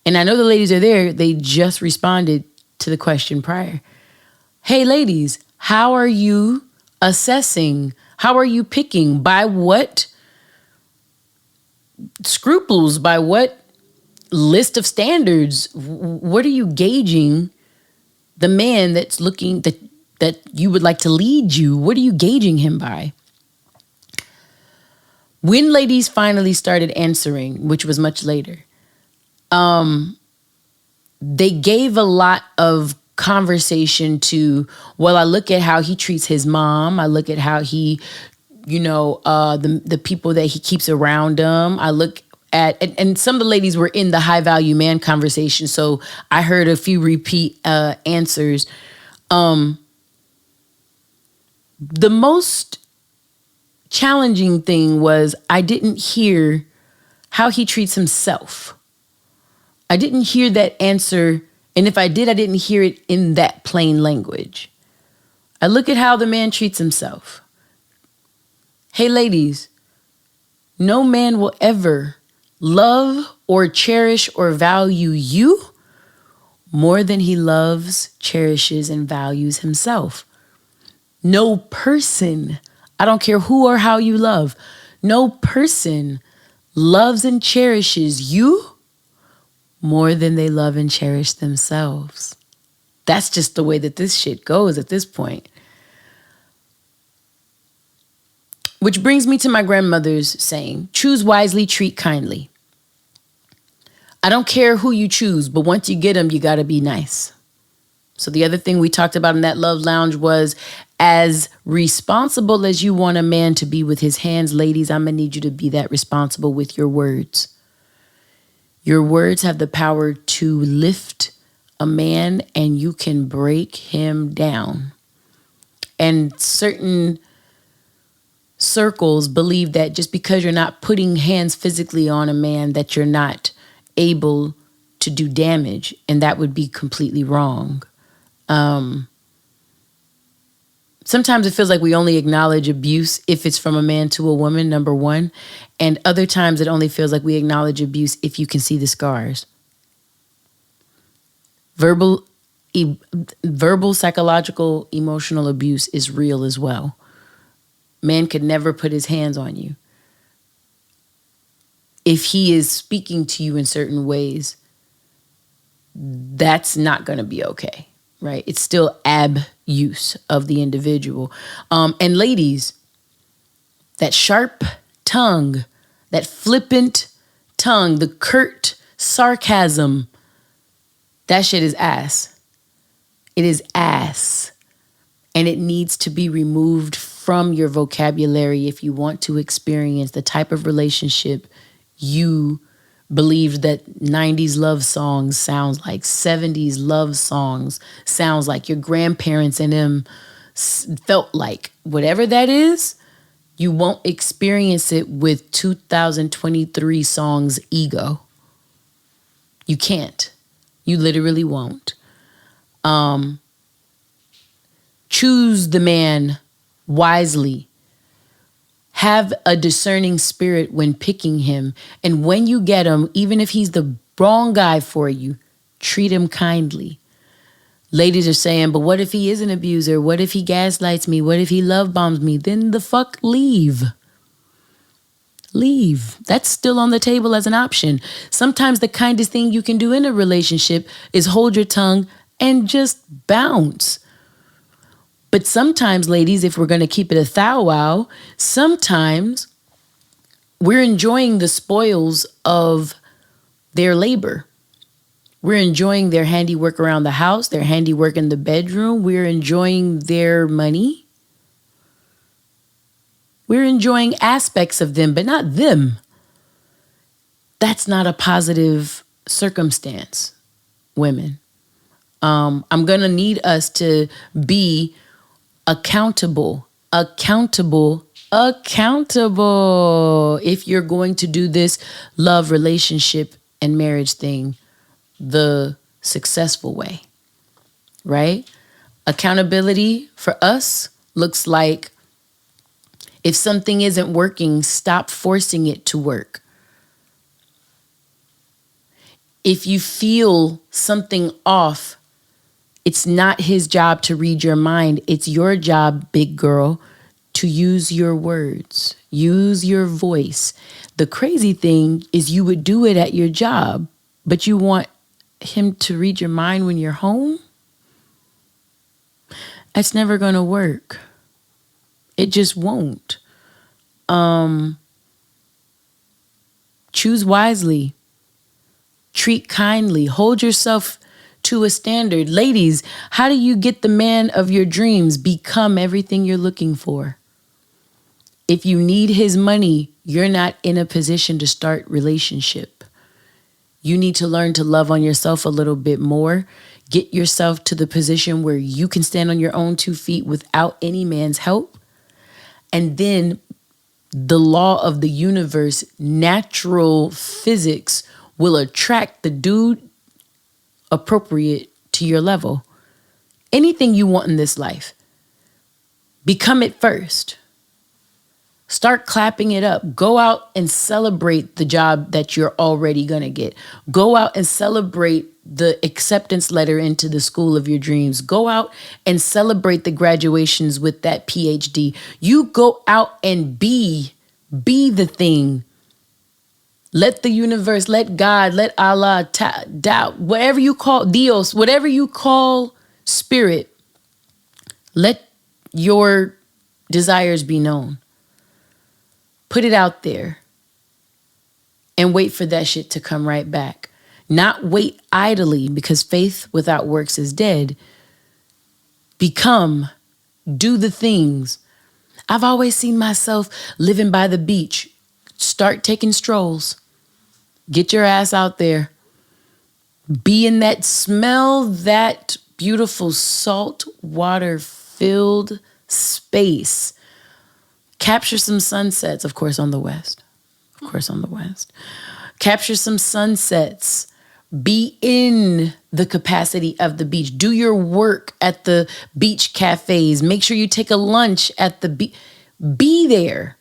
And I know the ladies are there. They just responded to the question prior. Hey, ladies, how are you assessing? How are you picking? By what scruples? By what list of standards? What are you gauging the man that's looking, that you would like to lead you? What are you gauging him by? When ladies finally started answering, which was much later, they gave a lot of conversation to, well, I look at how he treats his mom. I look at how he, the people that he keeps around him. I look at, and some of the ladies were in the high value man conversation. So I heard a few repeat answers. The most challenging thing was I didn't hear how he treats himself. I didn't hear that answer. And if I did, I didn't hear it in that plain language. I look at how the man treats himself. Hey, ladies, no man will ever love or cherish or value you more than he loves, cherishes, and values himself. No person, I don't care who or how you love, no person loves and cherishes you more than they love and cherish themselves. That's just the way that this shit goes at this point. Which brings me to my grandmother's saying, choose wisely, treat kindly. I don't care who you choose, but once you get them, you got to be nice. So the other thing we talked about in that Luv Lounge was, as responsible as you want a man to be with his hands, ladies, I'm going to need you to be that responsible with your words. Your words have the power to lift a man, and you can break him down. And certain circles believe that just because you're not putting hands physically on a man, that you're not able to do damage, and that would be completely wrong. Sometimes it feels like we only acknowledge abuse if it's from a man to a woman, number one. And other times it only feels like we acknowledge abuse if you can see the scars. Verbal, psychological, emotional abuse is real as well. Man could never put his hands on you. If he is speaking to you in certain ways, that's not going to be okay, right? It's still abuse of the individual. And ladies, that sharp tongue, that flippant tongue, the curt sarcasm, that shit is ass. It is ass. And it needs to be removed from your vocabulary if you want to experience the type of relationship you believed that 90s love songs sounds like, 70s love songs sounds like, your grandparents and them felt like. Whatever that is, you won't experience it with 2023 songs ego. You can't. You literally won't. Choose the man wisely. Have a discerning spirit when picking him. And when you get him, even if he's the wrong guy for you, treat him kindly. Ladies are saying, but what if he is an abuser? What if he gaslights me? What if he love bombs me? Then the fuck leave. Leave. That's still on the table as an option. Sometimes the kindest thing you can do in a relationship is hold your tongue and just bounce. But sometimes, ladies, if we're going to keep it a thou wow, sometimes we're enjoying the spoils of their labor. We're enjoying their handiwork around the house, their handiwork in the bedroom. We're enjoying their money. We're enjoying aspects of them, but not them. That's not a positive circumstance, women. I'm going to need us to be accountable. If you're going to do this love, relationship, and marriage thing the successful way, right? Accountability for us looks like if something isn't working, stop forcing it to work. If you feel something off, it's not his job to read your mind. It's your job, big girl, to use your words, use your voice. The crazy thing is you would do it at your job, but you want him to read your mind when you're home? That's never going to work. It just won't. Choose wisely. Treat kindly. Hold yourself to a standard. Ladies, how do you get the man of your dreams? Become everything you're looking for. If you need his money, you're not in a position to start relationship. You need to learn to love on yourself a little bit more. Get yourself to the position where you can stand on your own 2 feet without any man's help. And then the law of the universe, natural physics, will attract the dude appropriate to your level. Anything you want in this life, become it first. Start clapping it up. Go out and celebrate the job that you're already going to get. Go out and celebrate the acceptance letter into the school of your dreams. Go out and celebrate the graduations with that PhD. You go out and be the thing. Let the universe, let God, let Allah, doubt, whatever you call Dios, whatever you call spirit, let your desires be known. Put it out there and wait for that shit to come right back. Not wait idly, because faith without works is dead. Become, do the things. I've always seen myself living by the beach. Start taking strolls. Get your ass out there. Be in that, smell that beautiful salt water filled space. Capture some sunsets, of course, on the west. Capture some sunsets. Be in the capacity of the beach. Do your work at the beach cafes. Make sure you take a lunch at the beach. Be there.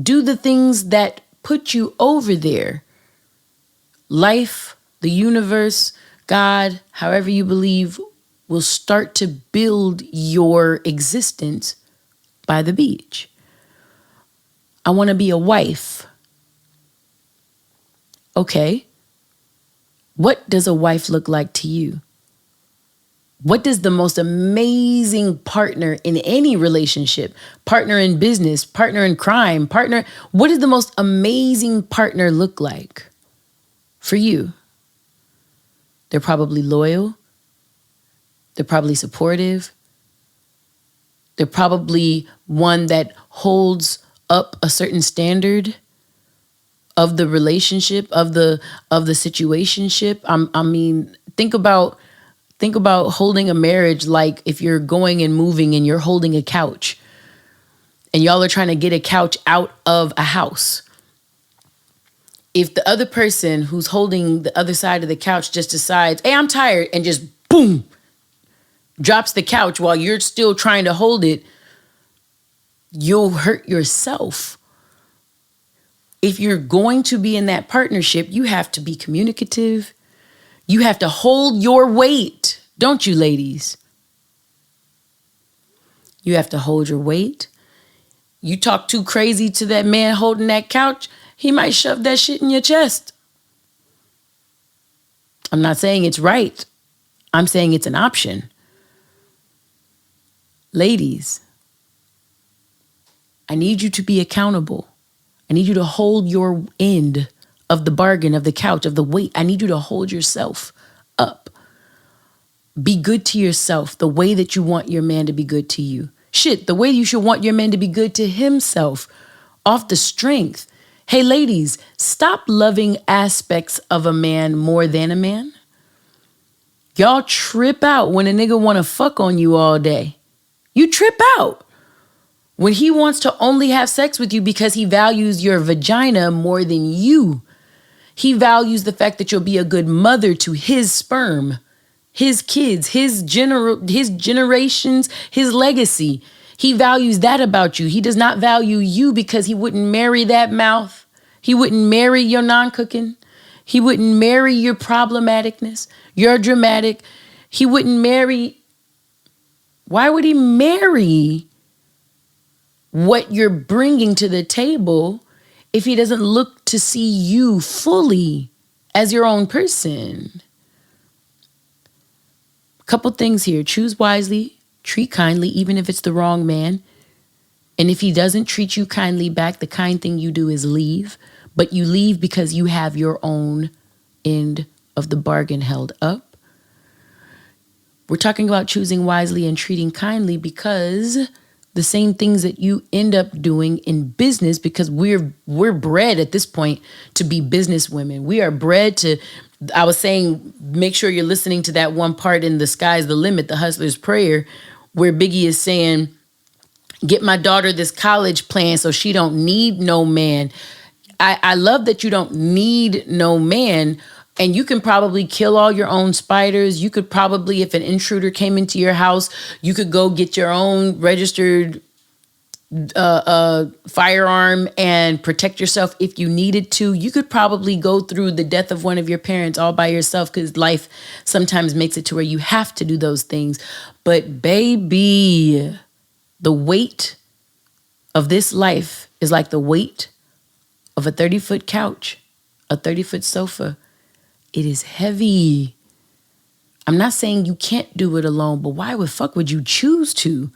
Do the things that put you over there. Life, the universe, God, however you believe, will start to build your existence by the beach. I want to be a wife. Okay. What does a wife look like to you? What does the most amazing partner in any relationship, partner in business, partner in crime, what does the most amazing partner look like for you? They're probably loyal. They're probably supportive. They're probably one that holds up a certain standard of the relationship, of the situationship. I mean, think about holding a marriage like if you're going and moving and you're holding a couch and y'all are trying to get a couch out of a house. If the other person who's holding the other side of the couch just decides, hey, I'm tired, and just boom, drops the couch while you're still trying to hold it, you'll hurt yourself. If you're going to be in that partnership, you have to be communicative. You have to hold your weight, don't you, ladies? You have to hold your weight. You talk too crazy to that man holding that couch, he might shove that shit in your chest. I'm not saying it's right. I'm saying it's an option. Ladies, I need you to be accountable. I need you to hold your end of the bargain, of the couch, of the weight. I need you to hold yourself up. Be good to yourself the way that you want your man to be good to you. Shit, the way you should want your man to be good to himself, off the strength. Hey, ladies, stop loving aspects of a man more than a man. Y'all trip out when a nigga want to fuck on you all day. You trip out when he wants to only have sex with you because he values your vagina more than you. He values the fact that you'll be a good mother to his sperm, his kids, his generations, his legacy. He values that about you. He does not value you because he wouldn't marry that mouth. He wouldn't marry your non-cooking. He wouldn't marry your problematicness, your dramatic. He wouldn't marry. Why would he marry what you're bringing to the table if he doesn't look to see you fully as your own person? A couple things here. Choose wisely, treat kindly, even if it's the wrong man. And if he doesn't treat you kindly back, the kind thing you do is leave. But you leave because you have your own end of the bargain held up. We're talking about choosing wisely and treating kindly because the same things that you end up doing in business, because we're bred at this point to be business women. We are bred to, I was saying, make sure you're listening to that one part in The Sky's the Limit, the Hustler's Prayer, where Biggie is saying, get my daughter this college plan so she don't need no man. I love that you don't need no man, and you can probably kill all your own spiders. You could probably, if an intruder came into your house, you could go get your own registered firearm and protect yourself if you needed to. You could probably go through the death of one of your parents all by yourself because life sometimes makes it to where you have to do those things. But baby, the weight of this life is like the weight of a 30-foot couch, a 30-foot sofa. It is heavy. I'm not saying you can't do it alone, but why the fuck would you choose to?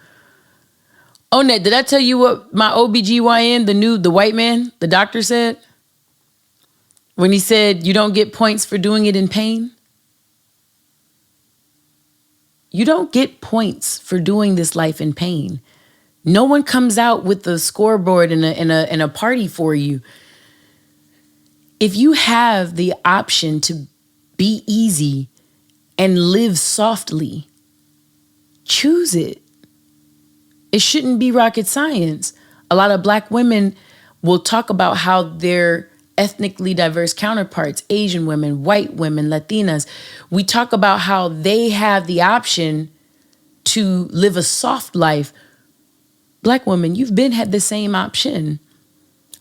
Oh, Ned, did I tell you what my OBGYN, the white man, the doctor said? When he said, you don't get points for doing it in pain? You don't get points for doing this life in pain. No one comes out with the scoreboard and a party for you. If you have the option to be easy and live softly, choose it. It shouldn't be rocket science. A lot of Black women will talk about how they're ethnically diverse counterparts, Asian women, white women, Latinas. We talk about how they have the option to live a soft life. Black women, you've been had the same option.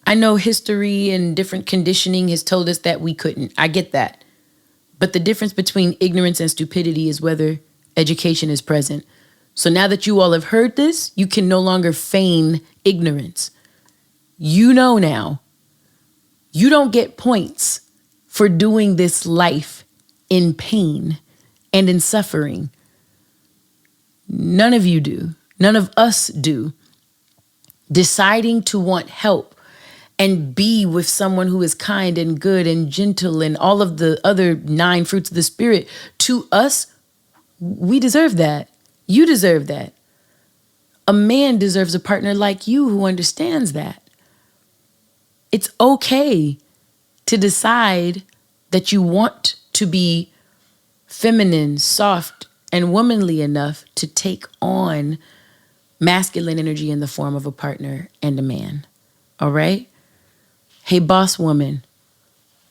I know history and different conditioning has told us that we couldn't. I get that. But the difference between ignorance and stupidity is whether education is present. So now that you all have heard this, you can no longer feign ignorance. You know now, you don't get points for doing this life in pain and in suffering. None of you do. None of us do. Deciding to want help and be with someone who is kind and good and gentle and all of the other 9 fruits of the Spirit, to us, we deserve that. You deserve that. A man deserves a partner like you who understands that. It's okay to decide that you want to be feminine, soft, and womanly enough to take on masculine energy in the form of a partner and a man. All right? Hey, boss woman,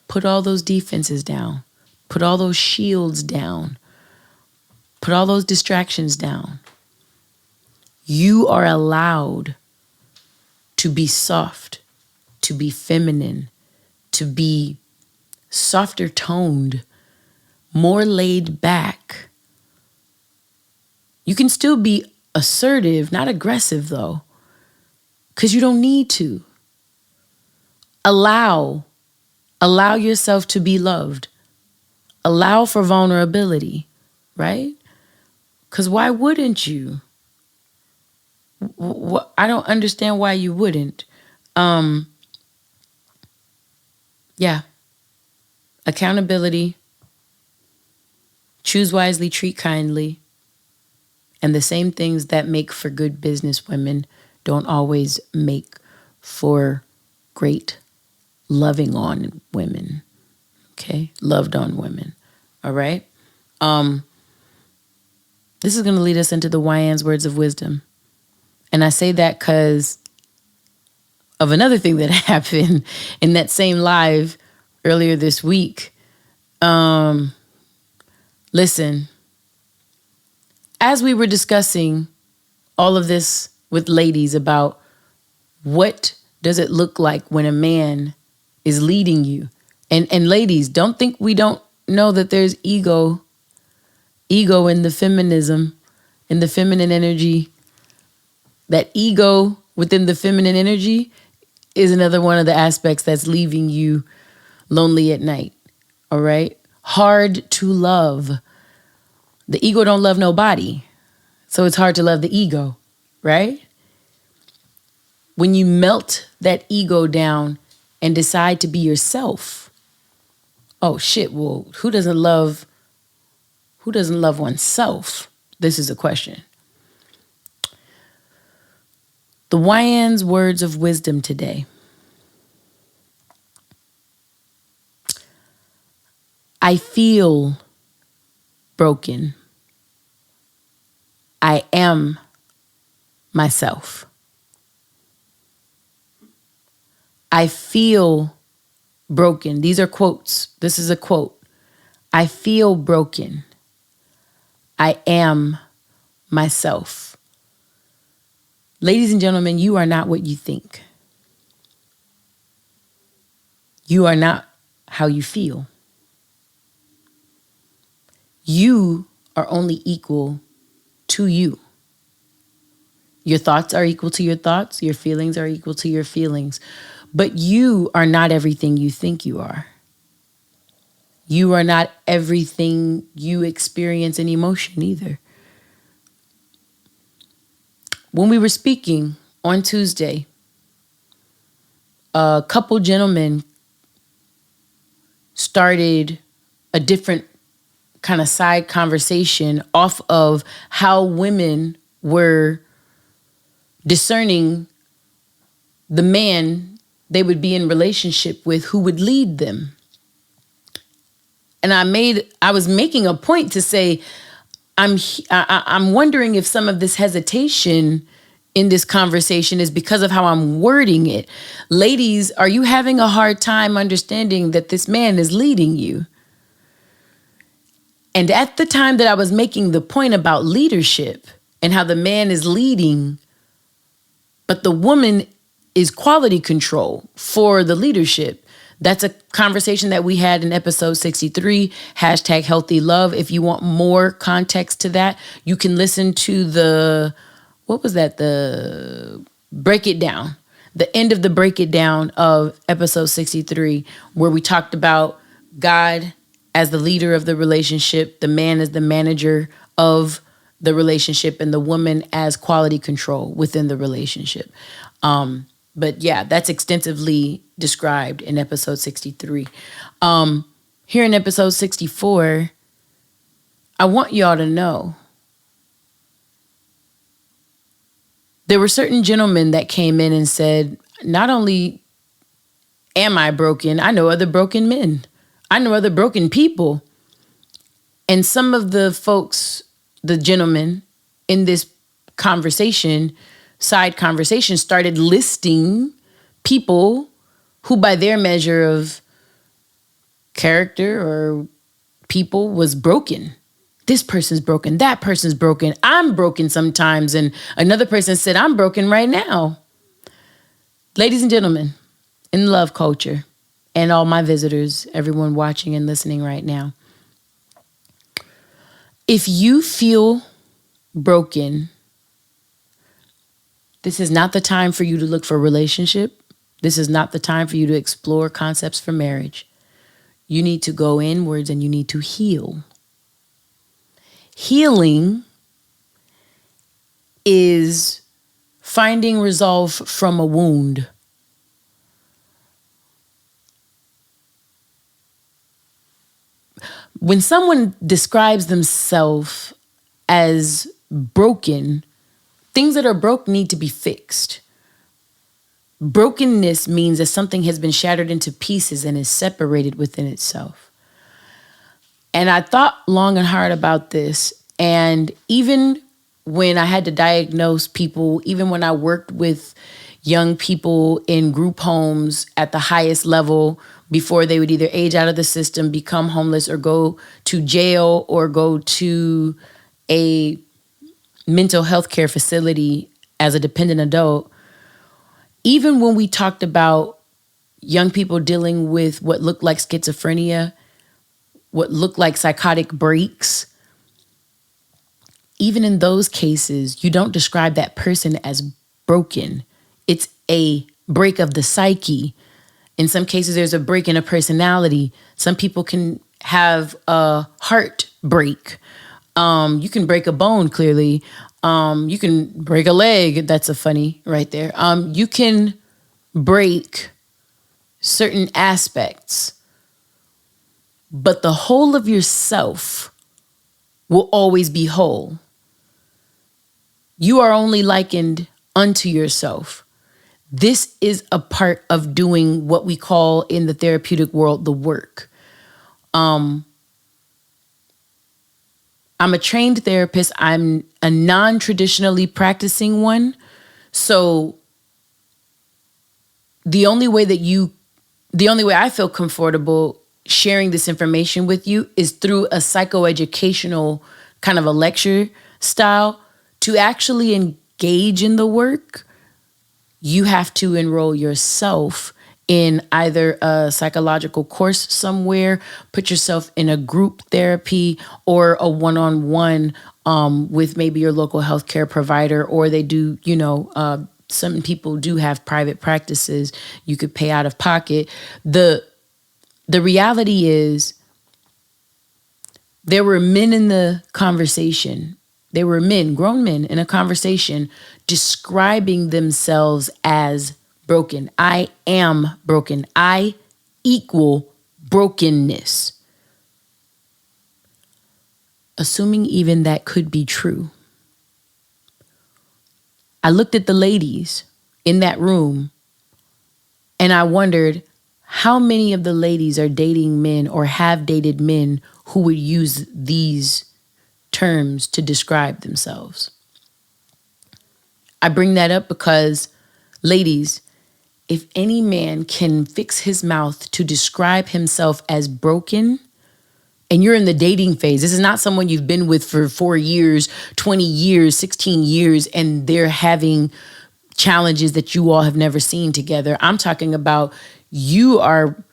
put all those defenses down. Put all those shields down. Put all those distractions down. You are allowed to be soft, to be feminine, to be softer toned, more laid back. You can still be assertive, not aggressive though, because you don't need to. Allow yourself to be loved. Allow for vulnerability, right? Because why wouldn't you? I don't understand why you wouldn't. Yeah. Accountability. Choose wisely, treat kindly. And the same things that make for good business women don't always make for great loving on women. Okay? Loved on women. All right? This is going to lead us into the Wyann's words of wisdom. And I say that because of another thing that happened in that same live earlier this week. Listen, as we were discussing all of this with ladies about what does it look like when a man is leading you. And ladies, don't think we don't know that there's ego in the feminism, in the feminine energy. That ego within the feminine energy is another one of the aspects that's leaving you lonely at night. All right? Hard to love. The ego don't love nobody. So it's hard to love the ego, right? When you melt that ego down and decide to be yourself. Oh shit, well, who doesn't love oneself? This is a question. The Wyann's words of wisdom today. I feel broken. I am myself. I feel broken. These are quotes. This is a quote. I feel broken. I am myself. Ladies and gentlemen, you are not what you think. You are not how you feel. You are only equal to you. Your thoughts are equal to your thoughts. Your feelings are equal to your feelings. But you are not everything you think you are. You are not everything you experience in emotion either. When we were speaking on Tuesday, a couple gentlemen started a different kind of side conversation off of how women were discerning the man they would be in relationship with who would lead them. And I was making a point to say, I'm wondering if some of this hesitation in this conversation is because of how I'm wording it. Ladies, are you having a hard time understanding that this man is leading you? And at the time that I was making the point about leadership and how the man is leading, but the woman is quality control for the leadership. That's a conversation that we had in episode 63, hashtag healthy love. If you want more context to that, you can listen to the break it down, the end of the break it down of episode 63, where we talked about God as the leader of the relationship, the man as the manager of the relationship, and the woman as quality control within the relationship. But yeah, that's extensively described in episode 63. Here in episode 64, I want y'all to know there were certain gentlemen that came in and said, not only am I broken, I know other broken men. I know other broken people. And some of the folks, the gentlemen in this side conversation, started listing people who by their measure of character or people was broken. This person's broken. That person's broken. I'm broken sometimes. And another person said, I'm broken right now. Ladies and gentlemen, in love culture, and all my visitors, everyone watching and listening right now, if you feel broken, this is not the time for you to look for a relationship. This is not the time for you to explore concepts for marriage. You need to go inwards and you need to heal. Healing is finding resolve from a wound. When someone describes themselves as broken, things that are broke need to be fixed. Brokenness means that something has been shattered into pieces and is separated within itself. And I thought long and hard about this. And even when I had to diagnose people, even when I worked with young people in group homes at the highest level before they would either age out of the system, become homeless, or go to jail or go to a mental health care facility as a dependent adult, even when we talked about young people dealing with what looked like schizophrenia, what looked like psychotic breaks, even in those cases, you don't describe that person as broken. It's a break of the psyche. In some cases, there's a break in a personality. Some people can have a heart break. You can break a bone, clearly. You can break a leg. That's a funny right there. You can break certain aspects, but the whole of yourself will always be whole. You are only likened unto yourself. This is a part of doing what we call in the therapeutic world, the work. I'm a trained therapist. I'm a non-traditionally practicing one. So the only way I feel comfortable sharing this information with you is through a psychoeducational kind of a lecture style. To actually engage in the work, you have to enroll yourself in either a psychological course somewhere, put yourself in a group therapy or a one-on-one with maybe your local healthcare provider, or they do, some people do have private practices. You could pay out of pocket. The reality is there were men in the conversation. There were men, grown men in a conversation describing themselves as broken. I am broken. I equal brokenness. Assuming even that could be true. I looked at the ladies in that room and I wondered how many of the ladies are dating men or have dated men who would use these terms to describe themselves. I bring that up because, ladies, if any man can fix his mouth to describe himself as broken, and you're in the dating phase, this is not someone you've been with for 4 years, 20 years, 16 years, and they're having challenges that you all have never seen together. I'm talking about you are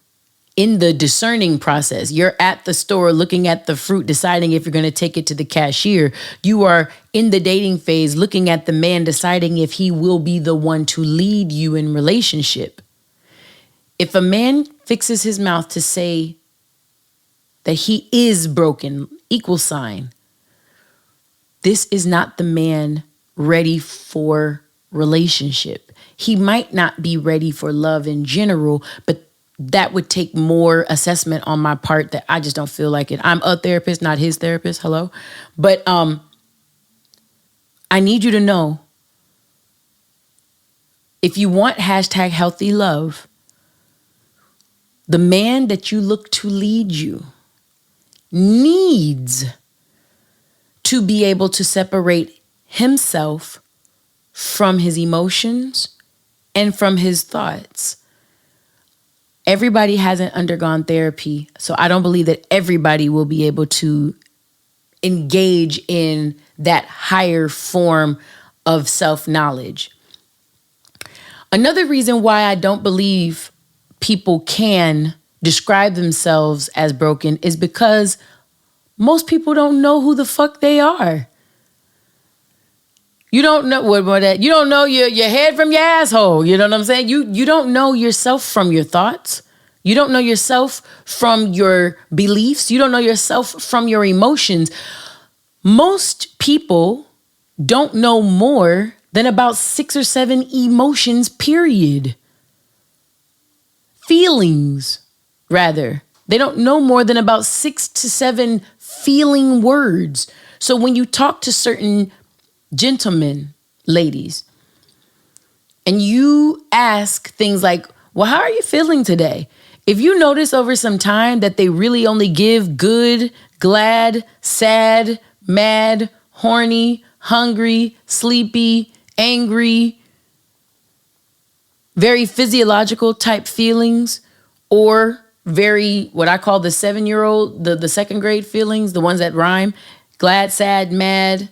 in the discerning process. You're at the store looking at the fruit, deciding if you're going to take it to the cashier. You are in the dating phase, looking at the man, deciding if he will be the one to lead you in relationship. If a man fixes his mouth to say that he is broken, equal sign, this is not the man ready for relationship. He might not be ready for love in general, but that would take more assessment on my part that I just don't feel like it. I'm a therapist, not his therapist. Hello. But I need you to know, if you want hashtag healthy love, the man that you look to lead you needs to be able to separate himself from his emotions and from his thoughts. Everybody hasn't undergone therapy, so I don't believe that everybody will be able to engage in that higher form of self-knowledge. Another reason why I don't believe people can describe themselves as broken is because most people don't know who the fuck they are. You don't know what you don't know your head from your asshole. You know what I'm saying? You don't know yourself from your thoughts. You don't know yourself from your beliefs. You don't know yourself from your emotions. Most people don't know more than about 6 or 7 emotions, period. Feelings, rather. They don't know more than about 6 to 7 feeling words. So when you talk to certain gentlemen, ladies, and you ask things like, well, how are you feeling today? If you notice over some time that they really only give good, glad, sad, mad, horny, hungry, sleepy, angry, very physiological type feelings, or very, what I call the 7-year-old, the second grade feelings, the ones that rhyme, glad, sad, mad,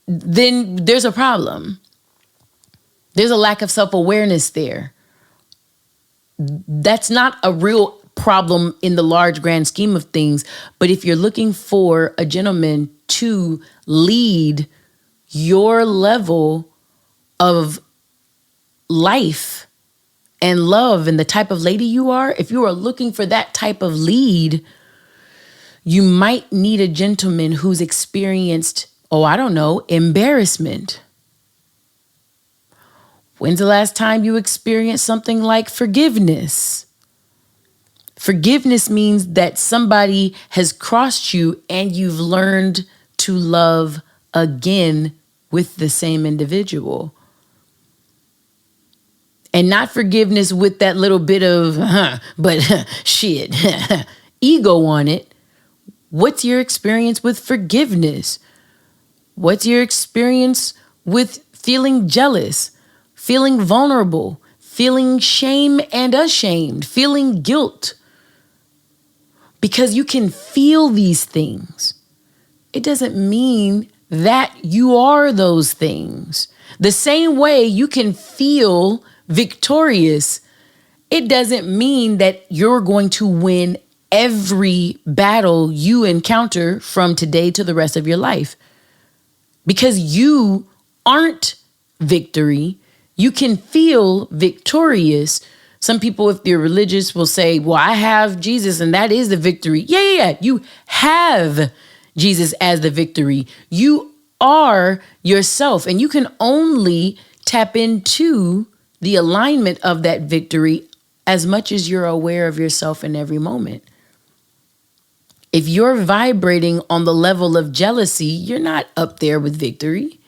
then there's a problem. There's a lack of self-awareness there. That's not a real problem in the large grand scheme of things. But if you're looking for a gentleman to lead your level of life and love and the type of lady you are, if you are looking for that type of lead, you might need a gentleman who's experienced, embarrassment. When's the last time you experienced something like forgiveness? Forgiveness means that somebody has crossed you and you've learned to love again with the same individual. And not forgiveness with that little bit of, shit, ego on it. What's your experience with forgiveness? What's your experience with feeling jealous, feeling vulnerable, feeling shame and ashamed, feeling guilt? Because you can feel these things. It doesn't mean that you are those things. The same way you can feel victorious, it doesn't mean that you're going to win every battle you encounter from today to the rest of your life. Because you aren't victory. You can feel victorious. Some people, if they're religious, will say, well, I have Jesus and that is the victory. Yeah. You have Jesus as the victory. You are yourself, and you can only tap into the alignment of that victory as much as you're aware of yourself in every moment. If you're vibrating on the level of jealousy, you're not up there with victory.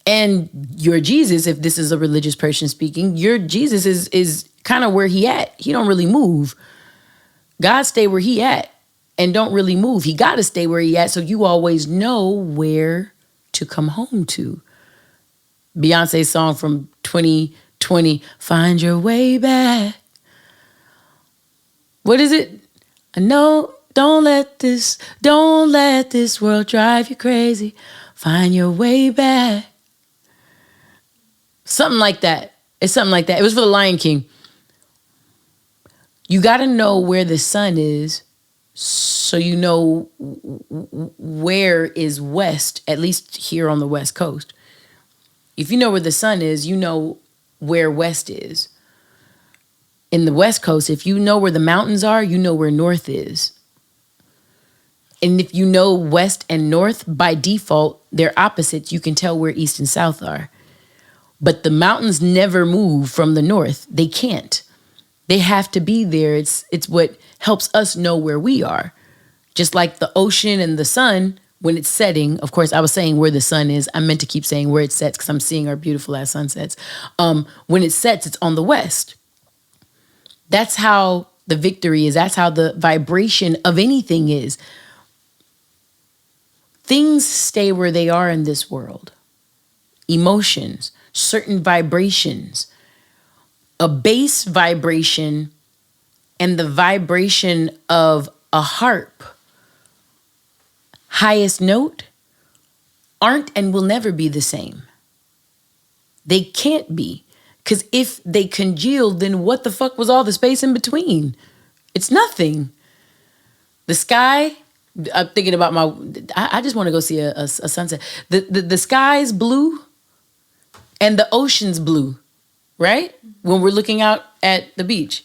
And your Jesus, if this is a religious person speaking, your Jesus is kind of where he at. He don't really move. God stay where he at and don't really move. He got to stay where he at, so you always know where to to come home to. Beyonce's song from 2020, Find Your Way Back. What is it? I know, don't let this world drive you crazy. Find your way back. Something like that. It's something like that. It was for the Lion King. You got to know where the sun is so you know where is west, at least here on the West Coast. If you know where the sun is, you know where west is. In the West Coast, if you know where the mountains are, you know where north is. And if you know west and north, by default, they're opposites. You can tell where east and south are. But the mountains never move from the north. They can't. They have to be there. It's what helps us know where we are. Just like the ocean and the sun, when it's setting, of course, I was saying where the sun is. I meant to keep saying where it sets because I'm seeing our beautiful ass sunsets. When it sets, it's on the west. That's how the victory is. That's how the vibration of anything is. Things stay where they are in this world. Emotions, certain vibrations, a bass vibration and the vibration of a harp, highest note, aren't and will never be the same. They can't be. Because if they congealed, then what the fuck was all the space in between? It's nothing. The sky, I'm thinking about I just want to go see a sunset. The sky's blue and the ocean's blue, right? When we're looking out at the beach.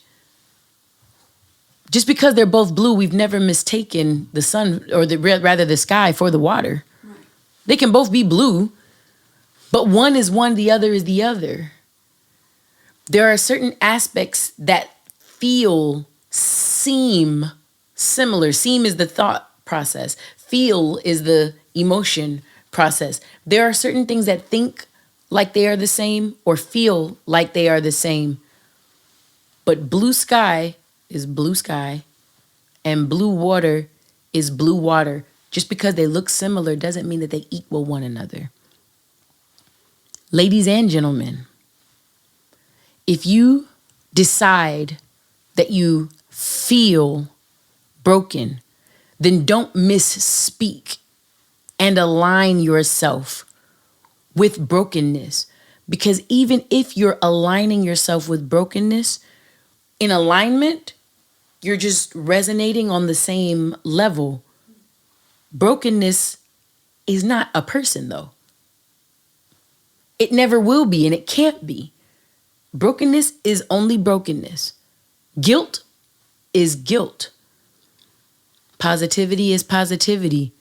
Just because they're both blue, we've never mistaken the sun, or rather the sky, for the water. Right. They can both be blue, but one is one, the other is the other. There are certain aspects that seem similar. Seem is the thought process. Feel is the emotion process. There are certain things that think like they are the same or feel like they are the same. But blue sky is blue sky and blue water is blue water. Just because they look similar doesn't mean that they equal one another. Ladies and gentlemen, if you decide that you feel broken, then don't misspeak and align yourself with brokenness. Because even if you're aligning yourself with brokenness, in alignment, you're just resonating on the same level. Brokenness is not a person, though. It never will be, and it can't be. Brokenness is only brokenness. Guilt is guilt. Positivity is positivity.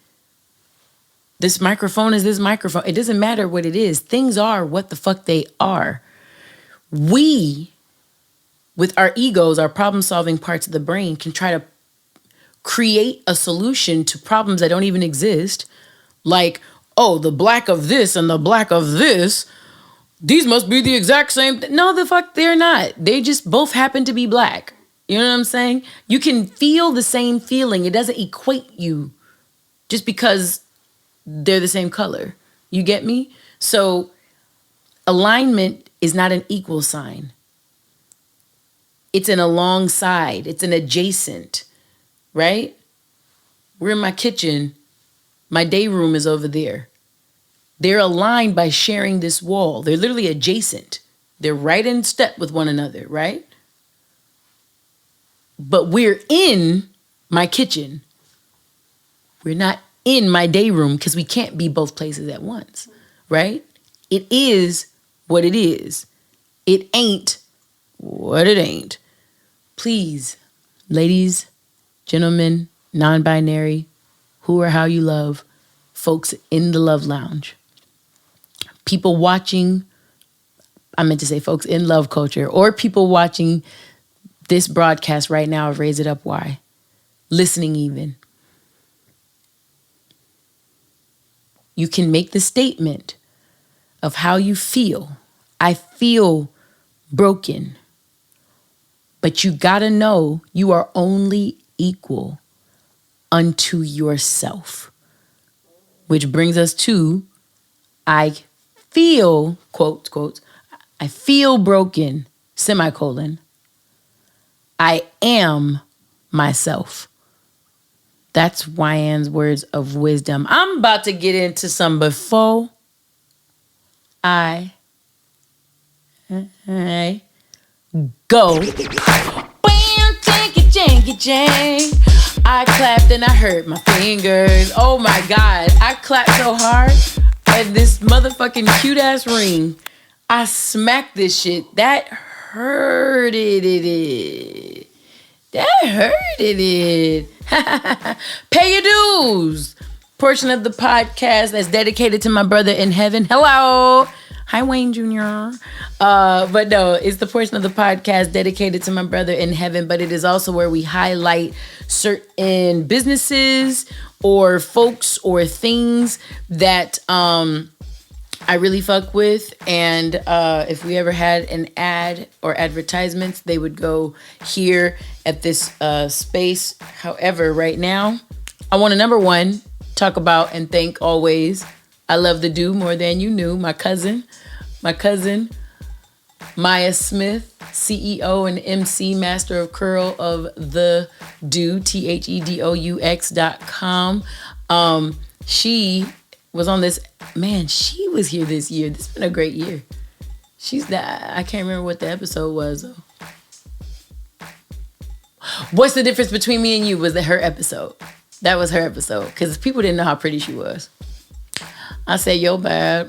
This microphone is this microphone. It doesn't matter what it is. Things are what the fuck they are. We, with our egos, our problem-solving parts of the brain, can try to create a solution to problems that don't even exist. Like, oh, the black of this and the black of this, these must be the exact same thing. No, the fuck, they're not. They just both happen to be black. You know what I'm saying? You can feel the same feeling. It doesn't equate you just because they're the same color. You get me? So alignment is not an equal sign. It's an alongside. It's an adjacent, right? We're in my kitchen. My day room is over there. They're aligned by sharing this wall. They're literally adjacent. They're right in step with one another, right? But we're in my kitchen. We're not in my day room because we can't be both places at once, right? It is what it is. It ain't what it ain't. Please, ladies, gentlemen, non-binary, who or how you love, folks in the Luv Lounge, people watching, I meant to say folks in love culture, or people watching this broadcast right now of Raise It Up Why, listening even. You can make the statement of how you feel. I feel broken. But you gotta know you are only equal unto yourself. Which brings us to I feel, quotes, I feel broken, semicolon. I am myself. That's Wyann's words of wisdom. I'm about to get into some before I go. Bam, janky, jang. I clapped and I hurt my fingers. Oh my God. I clapped so hard at this motherfucking cute ass ring. I smacked this shit. That hurted it. That hurted it. Pay your dues. Portion of the podcast that's dedicated to my brother in heaven. Hello. Hi, Wayne Jr. But no, it's the portion of the podcast dedicated to my brother in heaven, but it is also where we highlight certain businesses or folks or things that I really fuck with. And if we ever had an ad or advertisements, they would go here at this space. However, right now, I want to, number one, talk about and thank always, I love the do more than you knew, my cousin, Maya Smith, CEO and MC, Master of Curl of the Do, THEDOUX.com. She was on this, man, she was here this year. This has been a great year. I can't remember what the episode was though. What's the difference between me and you was that her episode. That was her episode. Because people didn't know how pretty she was. I said, yo, bad.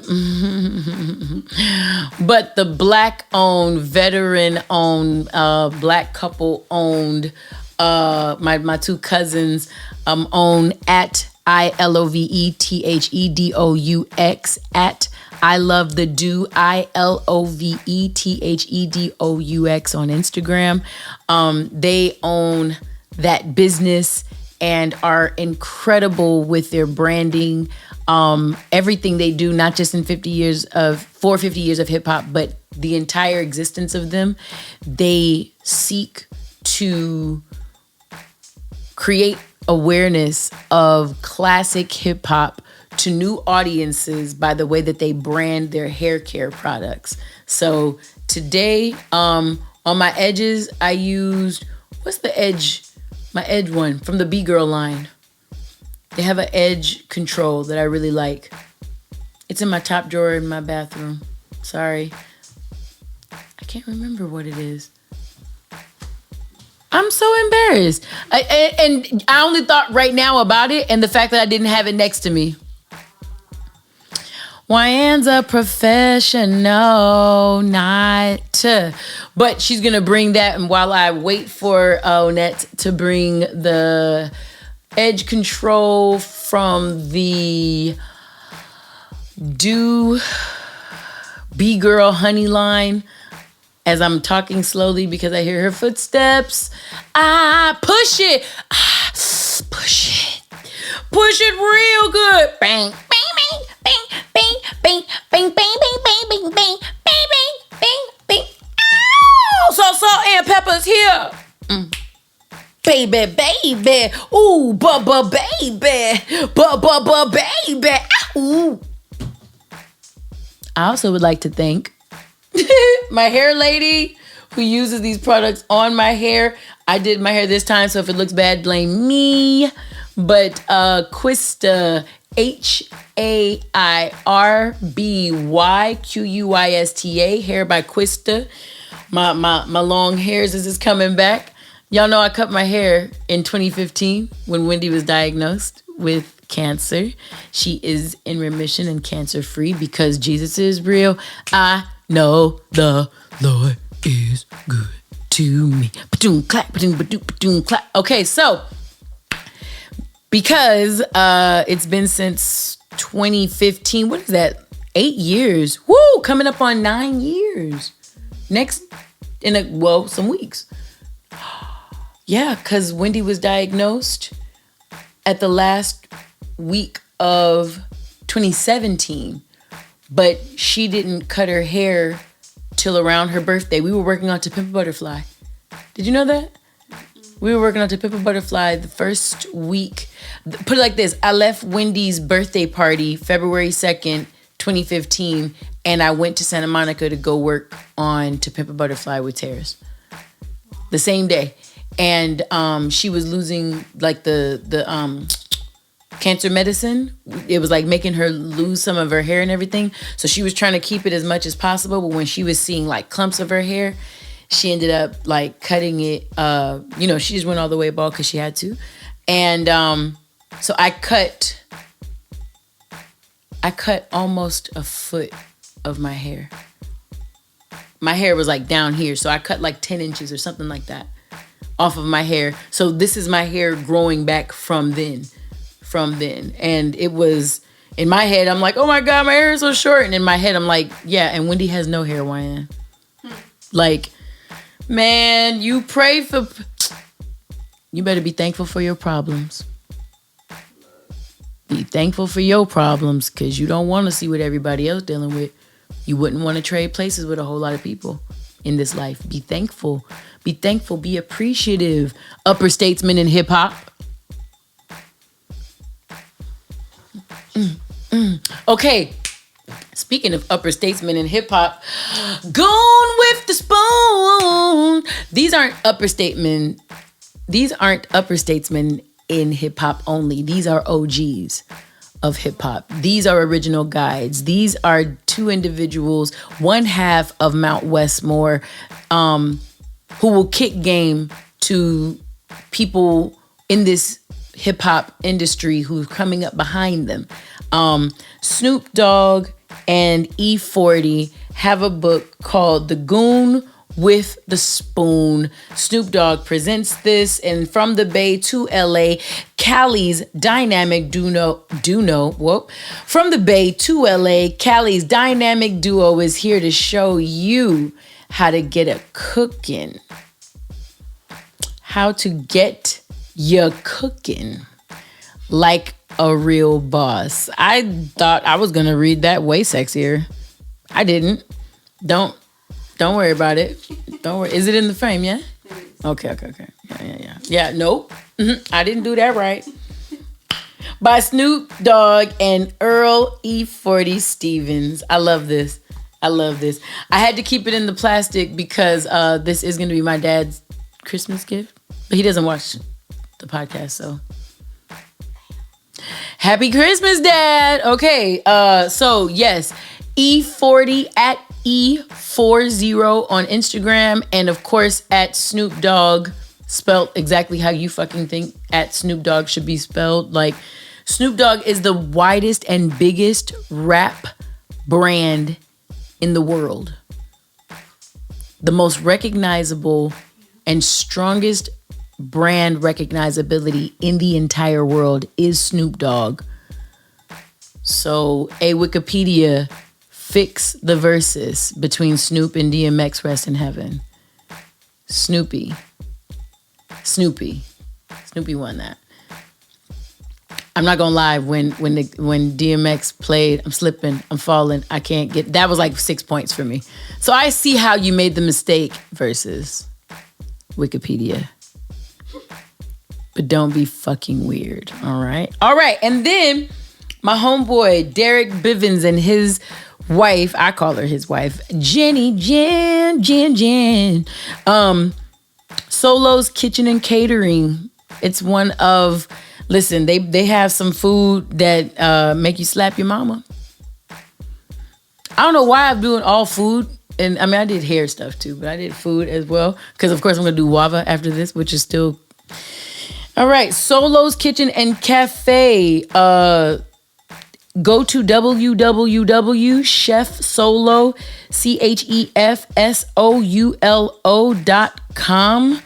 But the Black-owned, veteran-owned, Black couple-owned, my two cousins own at ILOVETHEDOUX at I Love the Do, ILOVETHEDOUX on Instagram. They own that business and are incredible with their branding. Everything they do, not just in 50 years of hip hop, but the entire existence of them, they seek to create awareness of classic hip hop to new audiences by the way that they brand their hair care products. So today, on my edges, I used, what's the edge? My edge one from the B-Girl line. They have an edge control that I really like. It's in my top drawer in my bathroom. Sorry. I can't remember what it is. I'm so embarrassed. And I only thought right now about it and the fact that I didn't have it next to me. Wyann's a professional, but she's going to bring that. And while I wait for Onette to bring the edge control from the Do B-Girl Honey line, as I'm talking slowly because I hear her footsteps, push it. Push it real good. Bang, bang, bang, bang, bang, bang, bang, bang, bang, bang, bang, bang, bang, bang, bang. Ow! Salt and pepper's here. Baby, baby. Ooh, baby. Baby. Ooh. I also would like to thank my hair lady who uses these products on my hair. I did my hair this time, so if it looks bad, blame me. But Quista, HAIRBYQUISTA, hair by Quista. My long hairs is coming back. Y'all know I cut my hair in 2015 when Wendy was diagnosed with cancer. She is in remission and cancer free because Jesus is real. I know the Lord is good to me. Ba-doom, clap, ba-doom, ba-doom, ba-doom, clap. Okay, so because it's been since 2015, what is that? 8 years. Woo, coming up on 9 years. Next, some weeks. Yeah, because Wendy was diagnosed at the last week of 2017, but she didn't cut her hair till around her birthday. We were working on To Pimp a Butterfly. Did you know that? We were working on To Pimp a Butterfly the first week. Put it like this. I left Wendy's birthday party February 2nd, 2015, and I went to Santa Monica to go work on To Pimp a Butterfly with Terrace the same day. And she was losing like the cancer medicine. It was like making her lose some of her hair and everything. So she was trying to keep it as much as possible. But when she was seeing like clumps of her hair, she ended up like cutting it. She just went all the way bald because she had to. And so I cut almost a foot of my hair. My hair was like down here. So I cut like 10 inches or something like that off of my hair. So this is my hair growing back from then. And it was, in my head, I'm like, oh my God, my hair is so short. And in my head, I'm like, yeah, and Wendy has no hair, Wyann. Like, man, you better be thankful for your problems. Be thankful for your problems, because you don't want to see what everybody else dealing with. You wouldn't want to trade places with a whole lot of people in this life. Be thankful. Be thankful. Be appreciative. Upper statesmen in hip hop. Okay. Speaking of upper statesmen in hip hop, gone with the spoon. These aren't upper statesmen. These aren't upper statesmen in hip hop only. These are OGs of hip hop. These are original guides. These are two individuals, one half of Mount Westmore, who will kick game to people in this hip hop industry who's coming up behind them. Snoop Dogg and E40 have a book called The Goon with the Spoon. Snoop Dogg presents this, and from the Bay to LA, Cali's dynamic duo. From the Bay to LA, Cali's dynamic duo is here to show you how to get a cooking. How to get your cooking like a real boss. I thought I was gonna read that way sexier. I didn't. Don't worry about it. Don't worry. Is it in the frame? Yeah. Okay. Yeah. Nope. I didn't do that right. By Snoop Dogg and Earl E40 Stevens. I love this. I had to keep it in the plastic because this is going to be my dad's Christmas gift, but he doesn't watch the podcast, so happy Christmas, Dad. Okay. So yes, E40 at E40 on Instagram, and of course at Snoop Dogg, spelled exactly how you fucking think at Snoop Dogg should be spelled. Like, Snoop Dogg is the widest and biggest rap brand in the world. The most recognizable and strongest brand recognizability in the entire world is Snoop Dogg. So a Wikipedia, fix the verses between Snoop and DMX, rest in heaven. Snoopy won that. I'm not gonna lie, when DMX played I'm Slipping, I'm Falling, I Can't Get, that was like 6 points for me. So I see how you made the mistake versus Wikipedia. But don't be fucking weird, all right? All right, and then my homeboy Derek Bivens and his wife, I call her his wife, Jen. Solo's Kitchen and Catering. It's one of, listen, they have some food that make you slap your mama. I don't know why I'm doing all food. And I mean, I did hair stuff too, but I did food as well. Because of course I'm going to do Wava after this, which is still... All right, Solo's Kitchen and Cafe. Go to www.chefsolo.com,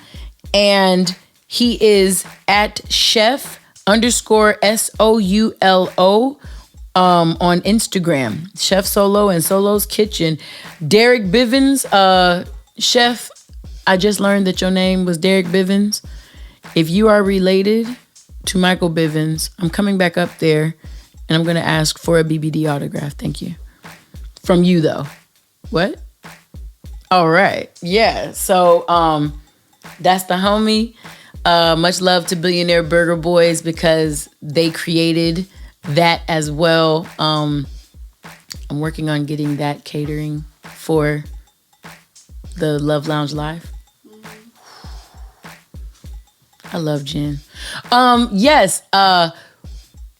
and he is at chef_SOULO on Instagram. Chef Solo and Solo's Kitchen. Derek Bivens, chef, I just learned that your name was Derek Bivens. If you are related to Michael Bivens, I'm coming back up there and I'm going to ask for a BBD autograph. Thank you. From you, though. What? All right. Yeah. So that's the homie. Much love to Billionaire Burger Boys because they created that as well. I'm working on getting that catering for the Luv Lounge Live. I love gin. Yes.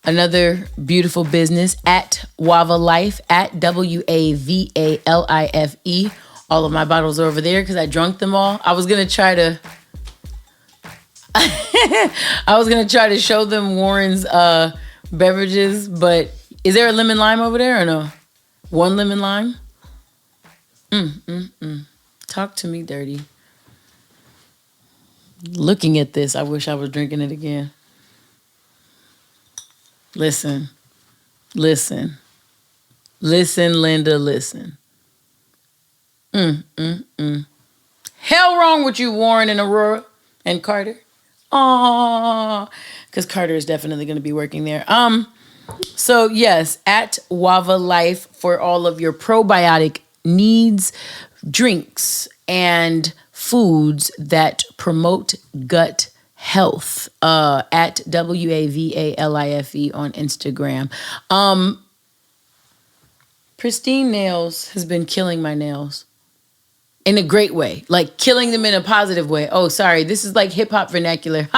Another beautiful business at Wava Life, at WAVALIFE. All of my bottles are over there because I drunk them all. I was gonna try to show them Warren's beverages, but is there a lemon lime over there or no? One lemon lime? Talk to me dirty. Looking at this, I wish I was drinking it again. Listen, Linda, listen. Hell wrong with you, Warren and Aurora and Carter. Aww, because Carter is definitely going to be working there. So yes, at Wava Life for all of your probiotic needs, drinks, and foods that promote gut health. At WAVALIFE on Instagram. Pristine Nails has been killing my nails. In a great way. Like killing them in a positive way. Oh, sorry. This is like hip hop vernacular.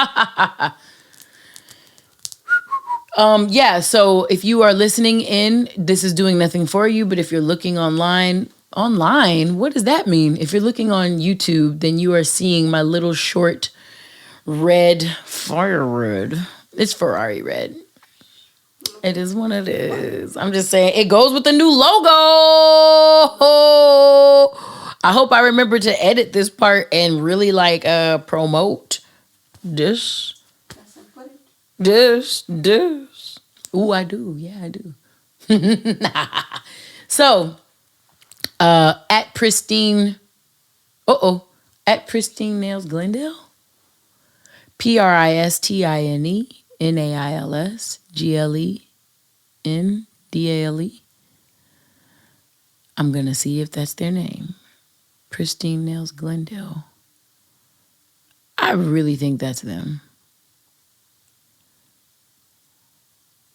Yeah, so if you are listening in, this is doing nothing for you. But if you're looking online, what does that mean? If you're looking on YouTube, then you are seeing my little short red, fire red. It's Ferrari red. It is what it is. I'm just saying, it goes with the new logo. I hope I remember to edit this part and really like promote this. This. Ooh, I do. Yeah, I do. So, at Pristine, at Pristine Nails Glendale, PristineNailsGlendale. I'm going to see if that's their name. Pristine Nails Glendale. I really think that's them.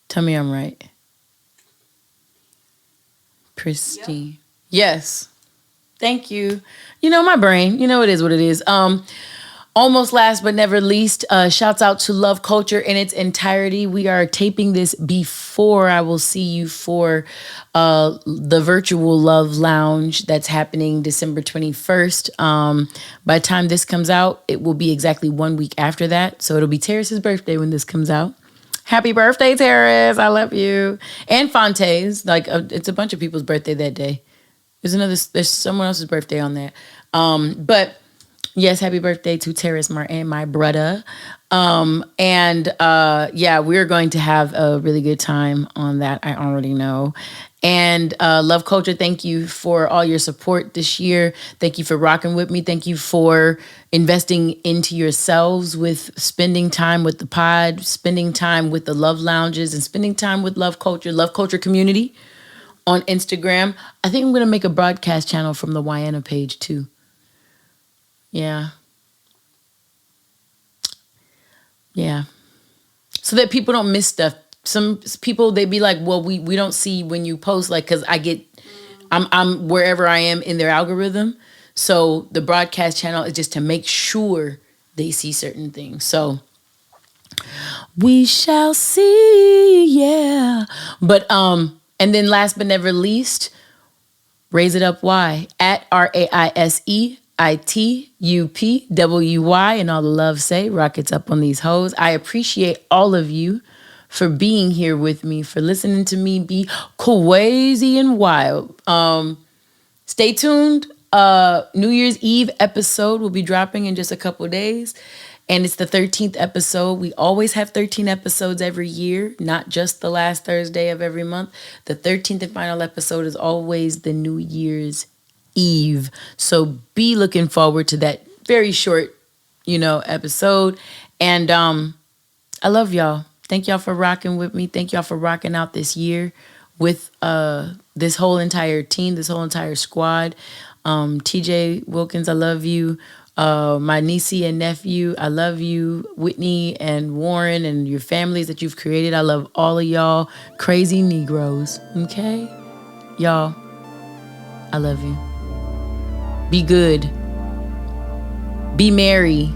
Tell me I'm right. Pristine. Yep. Yes. Thank you. You know, my brain. You know, it is what it is. Almost last but never least, shouts out to Love Culture in its entirety. We are taping this before I will see you for the virtual Luv Lounge that's happening December 21st. By the time this comes out, it will be exactly 1 week after that. So it'll be Terrace's birthday when this comes out. Happy birthday, Terrace. I love you. And Fonte's. Like, it's a bunch of people's birthday that day. There's someone else's birthday on that. But yes, happy birthday to Terrace Martin, my brother. Yeah, we're going to have a really good time on that. I already know. And Love Culture, thank you for all your support this year. Thank you for rocking with me. Thank you for investing into yourselves with spending time with the pod, spending time with the Love Lounges, and spending time with Love Culture Community on Instagram. I think I'm going to make a broadcast channel from the Wyann page too. Yeah. So that people don't miss stuff. Some people, they be like, well, we don't see when you post, like, because I'm wherever I am in their algorithm. So the broadcast channel is just to make sure they see certain things. So we shall see, yeah. But, and then last but never least, Raise It Up Y at RAISEITUPWY and all the love say, rockets up on these hoes. I appreciate all of you for being here with me, for listening to me be crazy and wild. Stay tuned. New Year's Eve episode will be dropping in just a couple of days. And it's the 13th episode. We always have 13 episodes every year, not just the last Thursday of every month. The 13th and final episode is always the New Year's Eve. So be looking forward to that very short, episode. And I love y'all. Thank y'all for rocking with me. Thank y'all for rocking out this year with this whole entire team, this whole entire squad. TJ Wilkins, I love you. My niece and nephew, I love you. Whitney and Warren and your families that you've created. I love all of y'all crazy Negroes. Okay? Y'all, I love you. Be good. Be merry.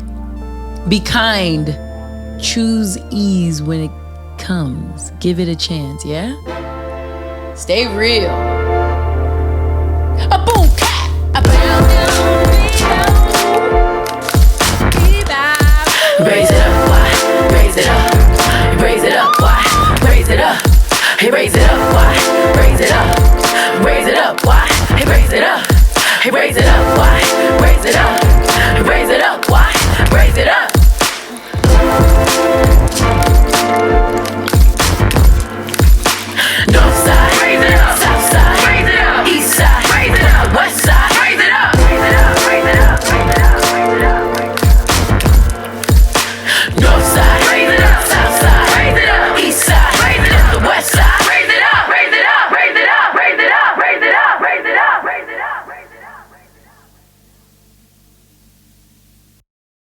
Be kind. Choose ease when it comes. Give it a chance, yeah? Stay real. A boom cat. A bound down. Raise it up, why? Raise it up. Raise it up, why? Raise it up. Hey, raise it up, why? Raise it up. Raise it up, why? Hey, raise it up. Hey, raise it up, why?